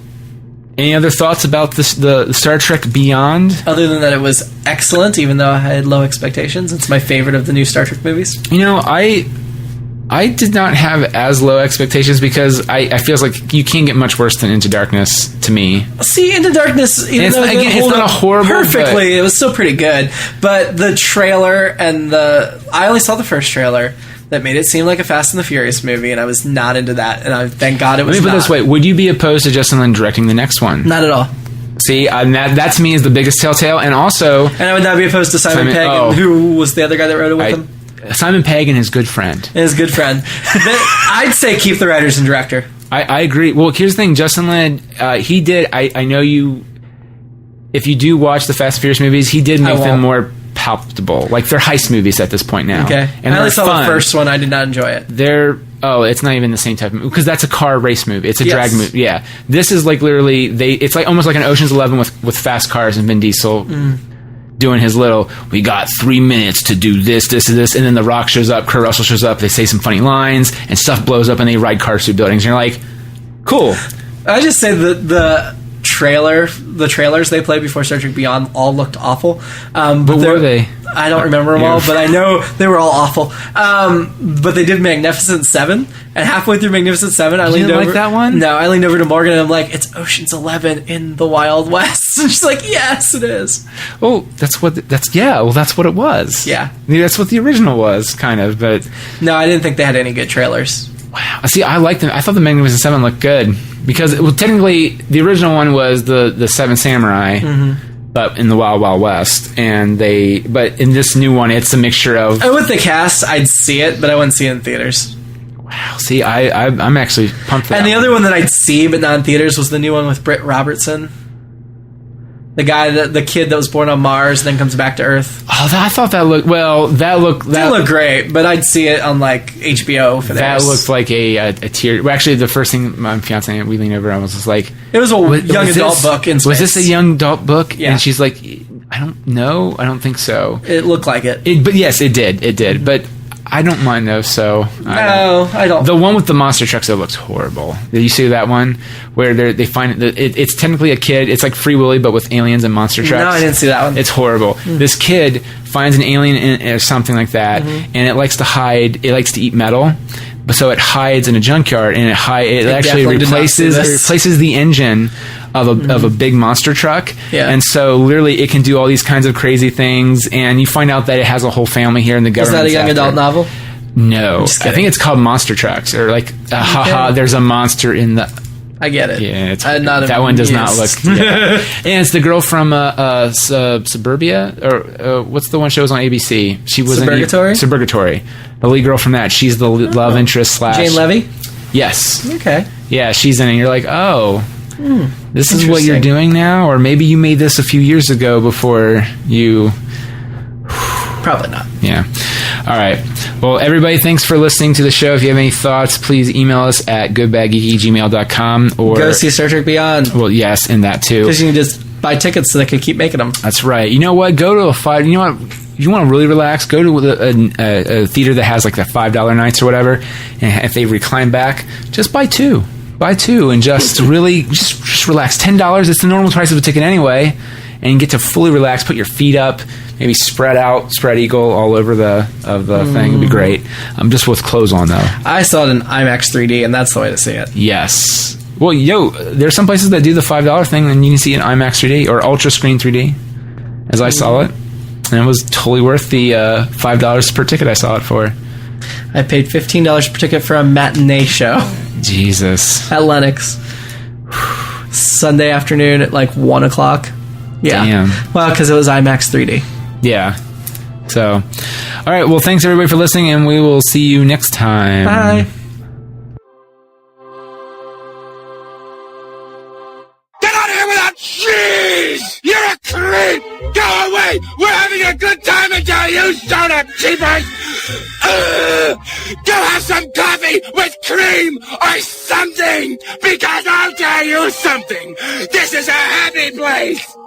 any other thoughts about the Star Trek Beyond? Other than that it was excellent, even though I had low expectations. It's my favorite of the new Star Trek movies. You know, I did not have as low expectations because I feel like you can't get much worse than Into Darkness to me. See, Into Darkness, even though it's not a horrible perfectly, it was still pretty good. But the trailer and I only saw the first trailer that made it seem like a Fast and the Furious movie, and I was not into that. And thank God it was. Let me put it this way: would you be opposed to Justin Lin directing the next one? Not at all. See, that to me is the biggest telltale, and also, and I would not be opposed to Simon Pegg, who was the other guy that wrote it with him. Simon Pegg and his good friend. I'd say keep the writers and director. I agree. Well, here's the thing. Justin Lin, he did... I know you... If you do watch the Fast and Furious movies, he did make them more palatable. Like, they're heist movies at this point now. Okay. And I only saw the first one. I did not enjoy it. It's not even the same type of movie. Because that's a car race movie. It's a drag movie. Yeah. This is like literally... It's like almost like an Ocean's 11 with fast cars and Vin Diesel... doing his little, we got 3 minutes to do this, and then The Rock shows up, Kurt Russell shows up, they say some funny lines, and stuff blows up, and they ride cars through buildings, and you're like, cool. I just say that the trailers they played before Star Trek Beyond all looked awful. But were they? I don't remember them all, but I know they were all awful. But they did Magnificent Seven, and halfway through Magnificent Seven, I leaned over. Like that one? No, I leaned over to Morgan and I'm like, "It's Ocean's 11 in the Wild West." And she's like, "Yes, it is." Oh, that's what it was. Yeah, that's what the original was, kind of. But no, I didn't think they had any good trailers. Wow. See, I liked them. I thought the Magnificent Seven looked good because, technically, the original one was the Seven Samurai, but in the Wild Wild West, but in this new one, it's a mixture of. And with the cast, I'd see it, but I wouldn't see it in theaters. Wow. See, I'm actually pumped for that. And the other one that I'd see, but not in theaters, was the new one with Britt Robertson. The guy, the kid that was born on Mars and then comes back to Earth. Oh, I thought that looked... Well, that looked great, but I'd see it on, like, HBO for that. That looked like a tier... Well, actually, the first thing my fiancé and we leaned over, I was just like... It was a young adult book in space. Was this a young adult book? Yeah. And she's like, I don't know. I don't think so. It looked like it. But yes, it did. It did. But... I don't mind those, so... I don't. The one with the monster trucks, though, looks horrible. Did you see that one? Where they find... It's technically a kid. It's like Free Willy, but with aliens and monster trucks. No, I didn't see that one. It's horrible. This kid finds an alien or something like that, and it likes to hide... It likes to eat metal. So it hides in a junkyard, and it actually replaces the engine of a big monster truck. Yeah. And so literally it can do all these kinds of crazy things, and you find out that it has a whole family here in the government. Is that a young adult novel? No. I think it's called Monster Trucks, or like haha, there's a monster in the... I get it. Yeah, that one does not look... Yeah. And it's the girl from Suburbia, or what's the one show was on ABC? She was Suburgatory. The lead girl from that. She's the love interest / Jane Levy? Yes. Okay. Yeah, she's in it, and you're like, oh... This is what you're doing now? Or maybe you made this a few years ago before you... Probably not. Yeah. All right. Well, everybody, thanks for listening to the show. If you have any thoughts, please email us at goodbadgeeky@gmail.com, or go see Star Trek Beyond. Well, yes, and that too. Because you can just buy tickets so they can keep making them. That's right. You know what? Go to a five... You know what? You want to really relax, go to a theater that has like the $5 nights or whatever, and if they recline back, just buy two. Buy two and just really just relax. $10, it's the normal price of a ticket anyway, and you get to fully relax, put your feet up, maybe spread eagle all over the thing. It'd be great. Just with clothes on, though. I saw it in IMAX 3D, and that's the way to see it. Yes. Well, there's some places that do the $5 thing, and you can see it in IMAX 3D or Ultra Screen 3D, as I saw it. And it was totally worth the $5 per ticket I saw it for. I paid $15 per ticket for a matinee show. Jesus. At Lenox. Sunday afternoon at like 1 o'clock. Yeah. Damn. Well, because it was IMAX 3D. Yeah. So, all right. Well, thanks everybody for listening, and we will see you next time. Bye. Get out of here without cheese! You're a creep! Go away! We're having a good time until you showed up, cheapers! Go have some coffee with cream or something! Because I'll tell you something! This is a happy place!